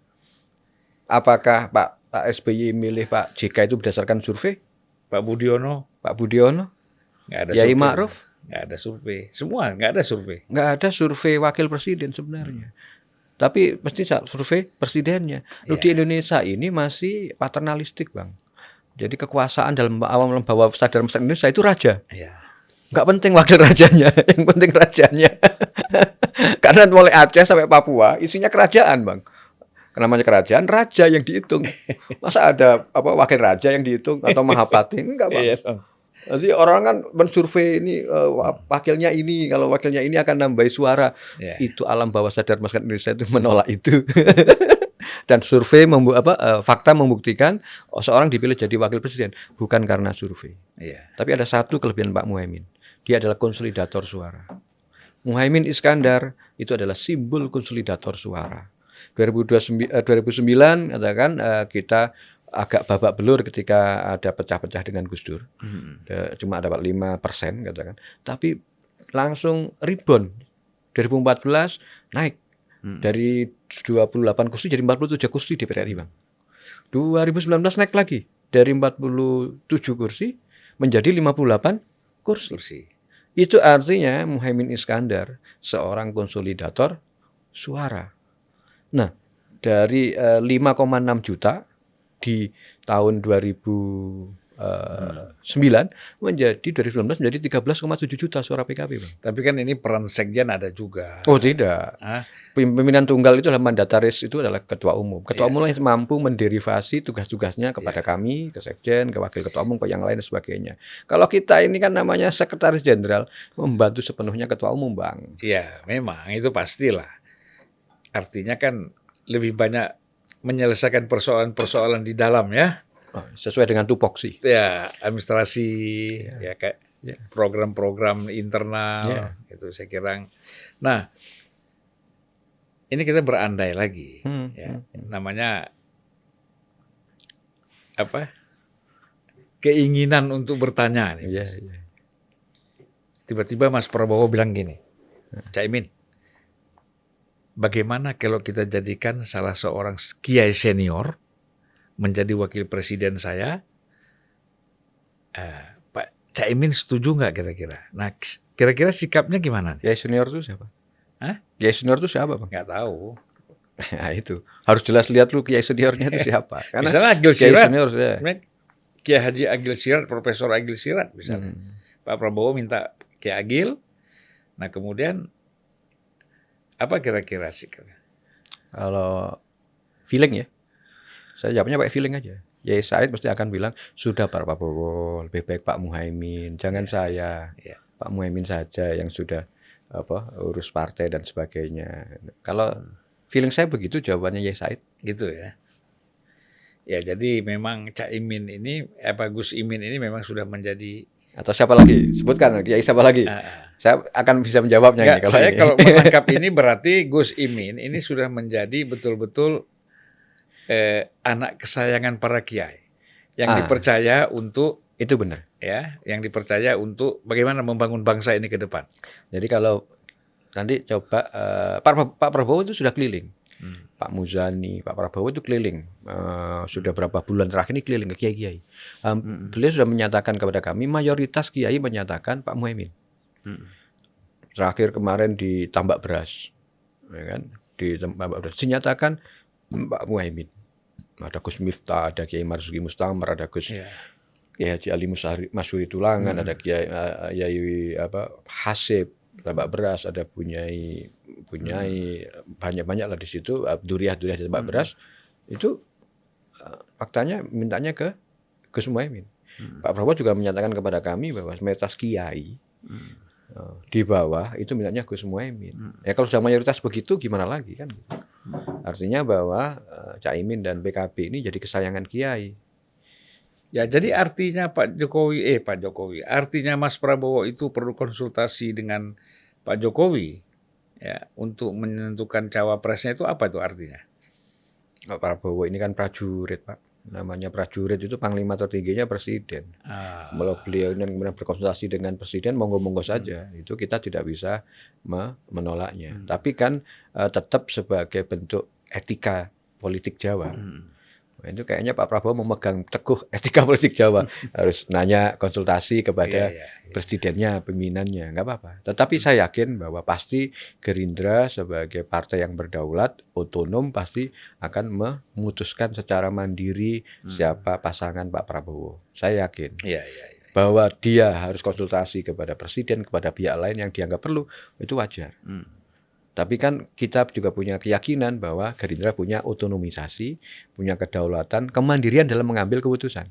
Apakah Pak SBY milih Pak JK itu berdasarkan survei? Pak Budiono? Nggak ada Yai survei. Ma'ruf? Nggak ada survei. Semua nggak ada survei. Nggak ada survei wakil presiden sebenarnya. Tapi mesti survei presidennya. Di Indonesia ini masih paternalistik, Bang. Jadi kekuasaan dalam bawah sadar masyarakat Indonesia itu raja. Nggak penting wakil rajanya, yang penting rajanya. Karena mulai Aceh sampai Papua isinya kerajaan, Bang. Namanya kerajaan, raja yang dihitung. Masa ada wakil raja yang dihitung atau mahapati? Enggak, Bang. Jadi orang kan mensurvei ini wakilnya ini, kalau wakilnya ini akan nambah suara. Itu alam bawah sadar masyarakat Indonesia itu menolak itu. Dan survei fakta membuktikan seorang dipilih jadi wakil presiden bukan karena survei. Tapi ada satu kelebihan Pak Muhaimin. Dia adalah konsolidator suara. Muhaimin Iskandar itu adalah simbol konsolidator suara. 2009 katakan kita agak babak belur ketika ada pecah-pecah dengan Gus Dur. Cuma dapat 5% katakan. Tapi langsung rebound. 2014 naik dari 28 kursi jadi 47 kursi di DPR RI, Bang. 2019 naik lagi dari 47 kursi menjadi 58 kursi. Itu artinya Muhaimin Iskandar seorang konsolidator suara. Nah, dari 5,6 juta di tahun 2009 menjadi 2019 menjadi 13,7 juta suara PKB, Bang. Tapi kan ini peran sekjen ada juga. Oh, tidak. Pimpinan tunggal itu adalah mandataris, itu adalah ketua umum. Ketua umum yang mampu menderivasi tugas-tugasnya kepada kami, ke sekjen, ke wakil ketua umum, ke yang lain dan sebagainya. Kalau kita ini kan namanya sekretaris jenderal membantu sepenuhnya ketua umum, Bang. Iya, memang itu pastilah. Artinya kan lebih banyak menyelesaikan persoalan-persoalan di dalam ya. sesuai dengan tupoksi. Ya, administrasi, ya kayak Ya. program-program internal, Ya. itu saya kira. Nah, ini kita berandai lagi, ya, namanya apa? Keinginan untuk bertanya. Nih, Iya, Mas. iya. Tiba-tiba Mas Prabowo bilang gini, Caimin, bagaimana kalau kita jadikan salah seorang kiai senior menjadi wakil presiden saya? Pak Caimin setuju nggak kira-kira? Nah, kira-kira sikapnya gimana nih? Kiai senior itu siapa? Hah? Kiai senior itu siapa, Bang? Nggak tahu. Nah, itu harus jelas lihat lu kiai seniornya itu siapa. Karena Misalnya Agil kiai Sirat, senior ya. Kiai Haji Agil Sirat, Profesor Agil Sirat misalnya. Pak Prabowo minta Kiai Agil. Nah kemudian apa kira-kira sikapnya? Kalau feeling ya, saya jawabnya pakai feeling aja. Yai Said pasti akan bilang, sudah Pak Prabowo, lebih baik Pak Muhaimin, jangan saya. Ya. Pak Muhaimin saja yang sudah urus partai dan sebagainya. Kalau feeling saya begitu jawabannya Yai Said. Gitu ya. Ya jadi memang Caimin ini, Gus Imin ini memang sudah menjadi. Atau siapa lagi? Sebutkan Kiai siapa lagi? Saya akan bisa menjawabnya Enggak, ini. Kalau saya ini. kalau menangkap ini berarti Gus Imin ini sudah menjadi betul-betul anak kesayangan para kiai yang dipercaya untuk itu benar. Ya, yang dipercaya untuk bagaimana membangun bangsa ini ke depan. Jadi kalau nanti coba Pak Prabowo itu sudah keliling. Pak Muzani, Pak Prabowo itu keliling. Sudah berapa bulan terakhir ini keliling ke kiai-kiai. Beliau sudah menyatakan kepada kami, mayoritas kiai menyatakan Pak Muhaimin. Terakhir kemarin di Tambak Beras, ya kan? Di Tambak Beras dinyatakan Pak Muhaimin. Ada Gus Miftah, ada Kiai Marzuki Mustamar, ada Gus Kiai Haji Ali Masyuri Tulangan, ada Kiai Hasib Tambak Beras, ada Bunyai banyak-banyak lah di situ, Duriah di Tambak Beras. Itu faktanya mintanya ke Gus Muhaimin. Pak Prabowo juga menyatakan kepada kami bahwa mayoritas kiai di bawah itu mintanya Gus Muhaimin. Ya kalau sudah mayoritas begitu gimana lagi kan? Artinya bahwa Caimin dan PKB ini jadi kesayangan kiai. Ya, jadi artinya Pak Jokowi, artinya Mas Prabowo itu perlu konsultasi dengan Pak Jokowi ya untuk menentukan cawapresnya itu apa itu artinya? Pak Prabowo ini kan prajurit, Pak. Namanya prajurit itu panglima tertingginya presiden. Kalau beliau ini kemudian berkonsultasi dengan presiden, monggo-monggo saja. Itu kita tidak bisa menolaknya. Tapi kan tetap sebagai bentuk etika politik Jawa. Nah, itu kayaknya Pak Prabowo memegang teguh etika politik Jawa. Harus nanya konsultasi kepada presidennya, pimpinannya, nggak apa-apa. Tetapi saya yakin bahwa pasti Gerindra sebagai partai yang berdaulat, otonom pasti akan memutuskan secara mandiri siapa pasangan Pak Prabowo. Saya yakin bahwa dia harus konsultasi kepada presiden, kepada pihak lain yang dianggap perlu, itu wajar. Tapi kan kita juga punya keyakinan bahwa Gerindra punya otonomisasi, punya kedaulatan, kemandirian dalam mengambil keputusan.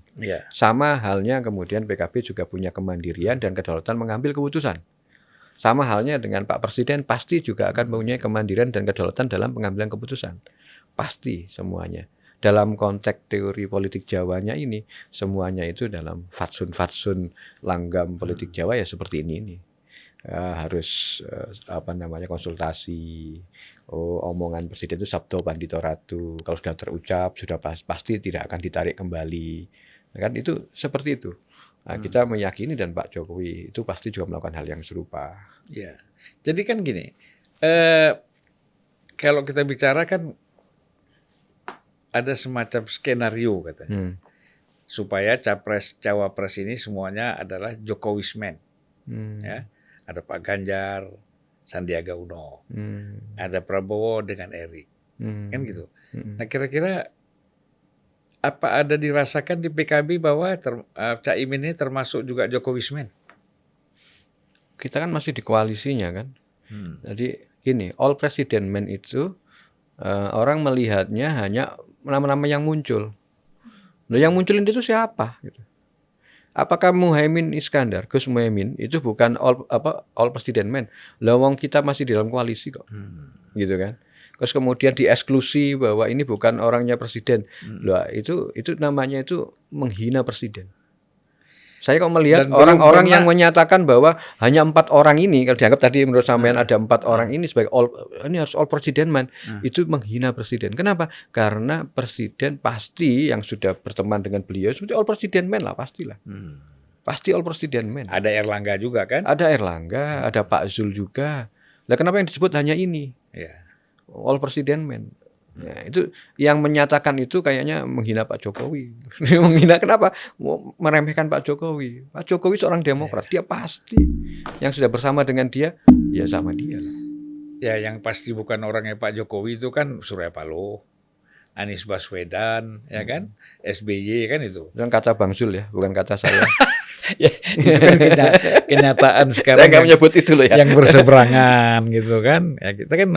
Sama halnya kemudian PKB juga punya kemandirian dan kedaulatan mengambil keputusan. Sama halnya dengan Pak Presiden pasti juga akan mempunyai kemandirian dan kedaulatan dalam pengambilan keputusan. Pasti semuanya. Dalam konteks teori politik Jawanya ini, semuanya itu dalam fatsun-fatsun langgam politik Jawa ya seperti ini. Harus konsultasi. Omongan presiden itu sabdo pandito ratu. Kalau sudah terucap sudah pasti tidak akan ditarik kembali. Kan itu seperti itu. Nah, kita meyakini dan Pak Jokowi itu pasti juga melakukan hal yang serupa. Ya. Jadi kan gini, kalau kita bicara kan ada semacam skenario katanya. Supaya cawapres ini semuanya adalah Jokowismen. Ya. Ada Pak Ganjar, Sandiaga Uno, ada Prabowo dengan Erik, kan gitu. Nah kira-kira apa ada dirasakan di PKB bahwa Caimin ini termasuk juga Jokowismen? Kita kan masih di koalisinya kan. Jadi gini, all president men itu orang melihatnya hanya nama-nama yang muncul. Nah, yang munculin itu siapa? Gitu. Apakah Muhaimin Iskandar, Gus Muhaimin itu bukan all president men? Lah wong kita masih di dalam koalisi kok. Gitu kan. terus kemudian dieksklusi bahwa ini bukan orangnya presiden. Lah itu namanya itu menghina presiden. Saya kok melihat Dan belum orang-orang pernah- yang menyatakan bahwa hanya 4 orang ini, kalau dianggap tadi menurut sampean ada 4 orang ini sebagai ini harus all president man, itu menghina presiden. Kenapa? Karena presiden pasti yang sudah berteman dengan beliau seperti all president man lah, pastilah. Pasti all president man. Ada Erlangga juga kan? Ada Erlangga, ada Pak Zul juga. Nah, kenapa yang disebut hanya ini? Ya. All president man. Ya, itu yang menyatakan itu kayaknya menghina Pak Jokowi. Menghina kenapa? Meremehkan Pak Jokowi. Pak Jokowi seorang demokrat, dia pasti yang sudah bersama dengan dia, ya sama dia lah. Ya, yang pasti bukan orangnya Pak Jokowi itu kan Surya Paloh, Anies Baswedan, ya kan? SBY kan itu. Dan kata Bang Zul ya, bukan kata saya. Ya, itu kan kenyataan Saya sekarang nggak menyebut itu loh ya. yang berseberangan gitu kan. Ya, kita kan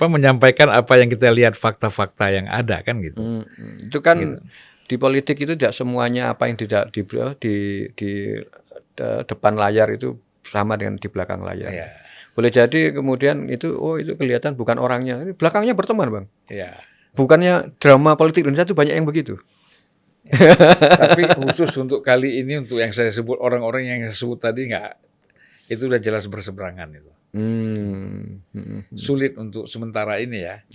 menyampaikan apa yang kita lihat, fakta-fakta yang ada kan gitu. Itu kan Gitu. di politik itu tidak semuanya apa yang tidak di depan layar itu sama dengan di belakang layar. Ya. Boleh jadi kemudian itu itu kelihatan bukan orangnya. Ini belakangnya berteman, Bang. Ya. Bukannya drama politik Indonesia itu banyak yang begitu. Tapi khusus untuk kali ini, untuk yang saya sebut, orang-orang yang saya sebut tadi, itu udah jelas berseberangan itu. Sulit untuk sementara ini ya,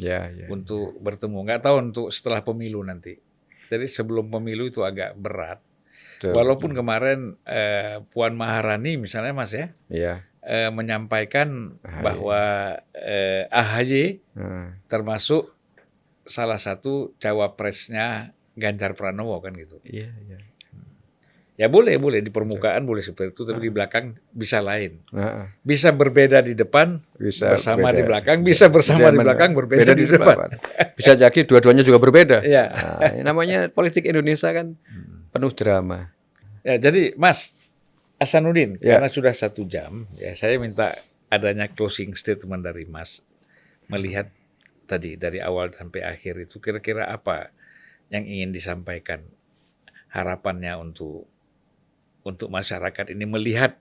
untuk bertemu. Nggak tahu untuk setelah pemilu nanti. Jadi sebelum pemilu itu agak berat. Betul. Walaupun kemarin Puan Maharani misalnya Mas ya, menyampaikan bahwa AHY termasuk salah satu cawapresnya Ganjar Pranowo kan gitu. Iya. Ya boleh di permukaan boleh seperti itu, tapi di belakang bisa lain. Bisa berbeda di depan, Bisa bersama beda. di belakang, bisa bersama di belakang, berbeda di depan. Bisa jadi dua-duanya juga berbeda. Ya. Nah, namanya politik Indonesia kan penuh drama. Ya, jadi Mas Hasanuddin, Ya. karena sudah 1 jam, ya saya minta adanya closing statement dari Mas, melihat tadi dari awal sampai akhir itu kira-kira apa yang ingin disampaikan, harapannya untuk masyarakat ini melihat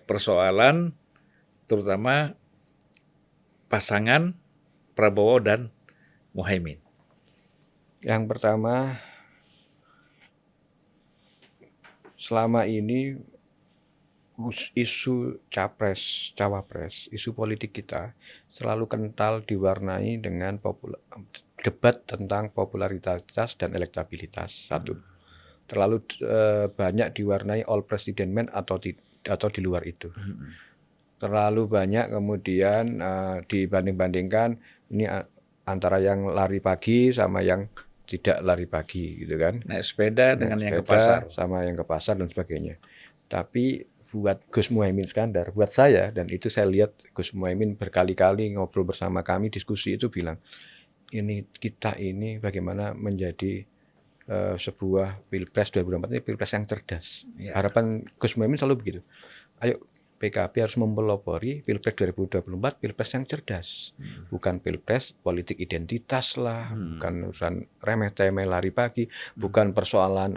persoalan terutama pasangan Prabowo dan Muhaimin. Yang pertama, selama ini isu capres, cawapres, isu politik kita selalu kental diwarnai dengan debat tentang popularitas dan elektabilitas. Satu, terlalu banyak diwarnai all president man atau di luar itu. Terlalu banyak kemudian dibanding-bandingkan ini antara yang lari pagi sama yang tidak lari pagi gitu kan. Naik sepeda dengan yang ke Sepeda pasar. sama yang ke pasar dan sebagainya. Tapi buat Gus Muhaimin Iskandar, buat saya, dan itu saya lihat Gus Muhaimin berkali-kali ngobrol bersama kami, diskusi itu bilang, kita ini bagaimana menjadi sebuah Pilpres 2024 ini Pilpres yang cerdas. Ya. Harapan Gus Muhaimin selalu begitu. Ayo PKB harus mempelopori Pilpres 2024 Pilpres yang cerdas. Bukan Pilpres politik identitas lah, bukan urusan remeh-temeh lari pagi, bukan persoalan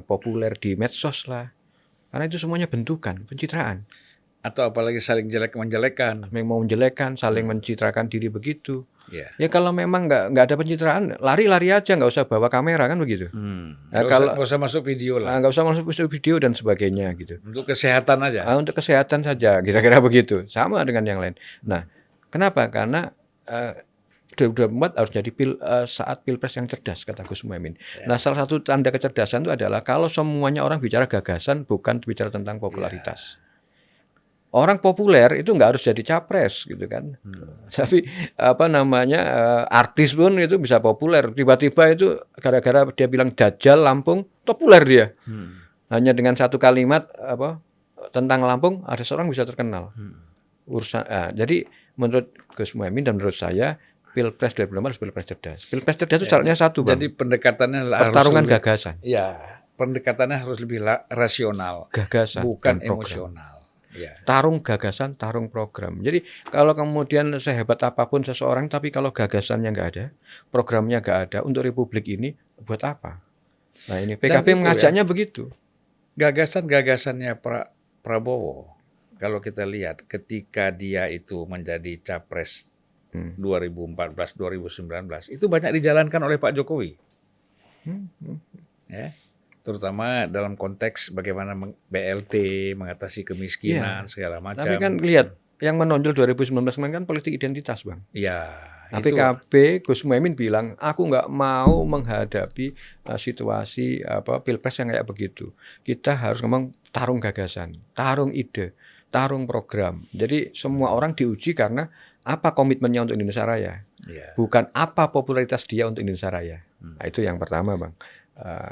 populer di medsos lah. Karena itu semuanya bentukan, pencitraan. Atau apalagi saling jelek-menjelekan. Mau menjelekan, saling mencitrakan diri begitu. Ya. Ya kalau memang nggak ada pencitraan, lari-lari aja, nggak usah bawa kamera kan begitu. Nggak usah masuk video lah. Nggak usah masuk video dan sebagainya gitu. Untuk kesehatan aja. Untuk kesehatan saja, kira-kira begitu. Sama dengan yang lain. Nah, kenapa? Karena 2024 harus jadi saat Pilpres yang cerdas, kata Gus Muhaimin. Nah, salah satu tanda kecerdasan itu adalah kalau semuanya orang bicara gagasan, bukan bicara tentang popularitas. Orang populer itu nggak harus jadi capres gitu kan. Tapi artis pun itu bisa populer. Tiba-tiba itu gara-gara dia bilang Dajjal Lampung, populer dia. Hanya dengan satu kalimat tentang Lampung, ada seorang bisa terkenal. Jadi menurut Gus Muhaimin dan menurut saya, Pilpres 2024 harus Pilpres cerdas. Pilpres cerdas itu syaratnya satu, Bang. Jadi pendekatannya pertarungan gagasan. Ya, pendekatannya harus lebih rasional. Gagasan, bukan dan emosional. Ya. Tarung gagasan, tarung program. Jadi kalau kemudian sehebat apapun seseorang, tapi kalau gagasannya nggak ada, programnya nggak ada untuk Republik ini, buat apa? Nah ini PKB mengajaknya begitu. Gagasan-gagasannya Prabowo kalau kita lihat ketika dia itu menjadi capres 2014-2019 itu banyak dijalankan oleh Pak Jokowi. Ya, terutama dalam konteks bagaimana BLT, mengatasi kemiskinan, segala macam. Tapi kan lihat, yang menonjol 2019 kemarin kan politik identitas, Bang. Ya, Nah, itu PKB, Gus Muhaimin bilang, aku nggak mau menghadapi situasi pilpres yang kayak begitu. Kita harus ngomong tarung gagasan, tarung ide, tarung program. Jadi semua orang diuji karena apa komitmennya untuk Indonesia Raya, bukan apa popularitas dia untuk Indonesia Raya. Nah, itu yang pertama, Bang.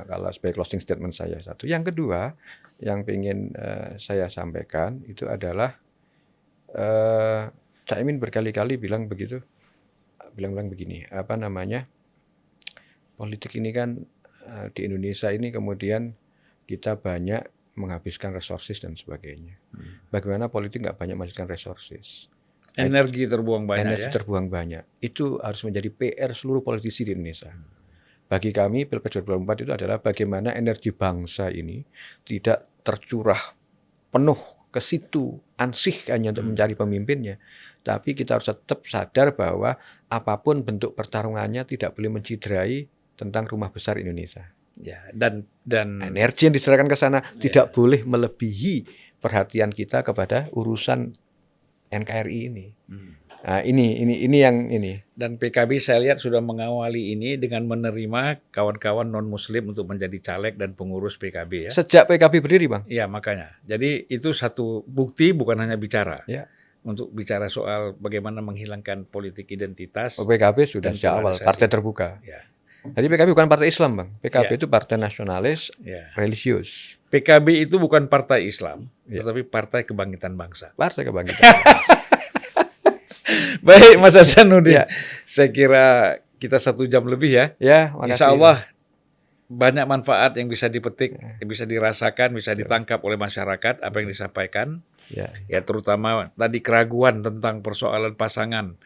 Kalau sebagai closing statement saya satu. Yang kedua, yang ingin saya sampaikan itu adalah Caimin berkali-kali bilang begini, politik ini kan di Indonesia ini kemudian kita banyak menghabiskan resources dan sebagainya. Bagaimana politik nggak banyak menghabiskan resources? energi terbuang banyak. Energi terbuang banyak. Itu harus menjadi PR seluruh politisi di Indonesia. Bagi kami Pilpres 2024 itu adalah bagaimana energi bangsa ini tidak tercurah penuh ke situ ansih hanya untuk mencari pemimpinnya, tapi kita harus tetap sadar bahwa apapun bentuk pertarungannya tidak boleh menciderai tentang rumah besar Indonesia. Ya, dan energi yang diserahkan ke sana tidak boleh melebihi perhatian kita kepada urusan NKRI ini. Nah, ini yang ini. Dan PKB saya lihat sudah mengawali ini dengan menerima kawan-kawan non-Muslim untuk menjadi caleg dan pengurus PKB ya. Sejak PKB berdiri, Bang. Iya, makanya. Jadi itu satu bukti bukan hanya bicara. Ya. Untuk bicara soal bagaimana menghilangkan politik identitas. PKB sudah sejak awal partai terbuka. Ya. Jadi PKB bukan partai Islam, Bang. PKB itu partai nasionalis, religius. PKB itu bukan partai Islam, tetapi Partai Kebangkitan Bangsa. Partai Kebangkitan Bangsa. Baik, Mas Hasanuddin. Saya kira kita 1 jam lebih ya. Ya, makasih. Insya Allah banyak manfaat yang bisa dipetik, yang bisa dirasakan, bisa ditangkap oleh masyarakat apa yang disampaikan. Ya, terutama tadi keraguan tentang persoalan pasangan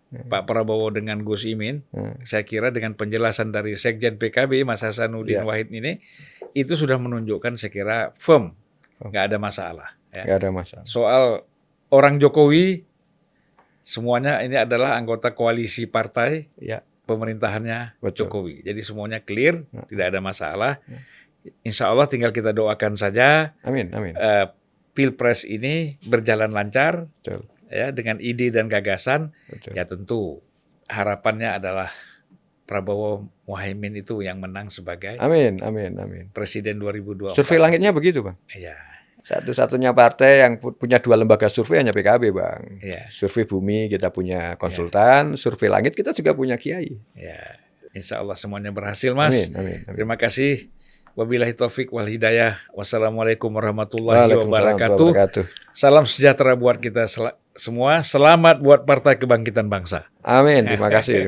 Pak Prabowo dengan Gus Imin. Saya kira dengan penjelasan dari Sekjen PKB Mas Hasanuddin Wahid ini itu sudah menunjukkan saya kira firm, nggak ada masalah. Ya. Nggak ada masalah. Soal orang Jokowi, semuanya ini adalah anggota koalisi partai pemerintahannya Jokowi. Jadi semuanya clear, tidak ada masalah. Insya Allah tinggal kita doakan saja. Amin, amin. Pilpres ini berjalan lancar. Betul. Ya, dengan ide dan gagasan. Betul. Ya tentu harapannya adalah Prabowo Muhaimin itu yang menang sebagai Presiden 2024. Survei langitnya begitu, Bang. Iya. Satu-satunya partai yang punya 2 lembaga survei hanya PKB, Bang. Ya. Survei Bumi kita punya konsultan, survei langit kita juga punya kiai. Ya. Insya Allah semuanya berhasil, Mas. Amin. Terima kasih. Wabillahi taufik wal hidayah. Wassalamualaikum warahmatullahi wabarakatuh. Salam sejahtera buat kita semua. Selamat buat Partai Kebangkitan Bangsa. Amin. Terima kasih.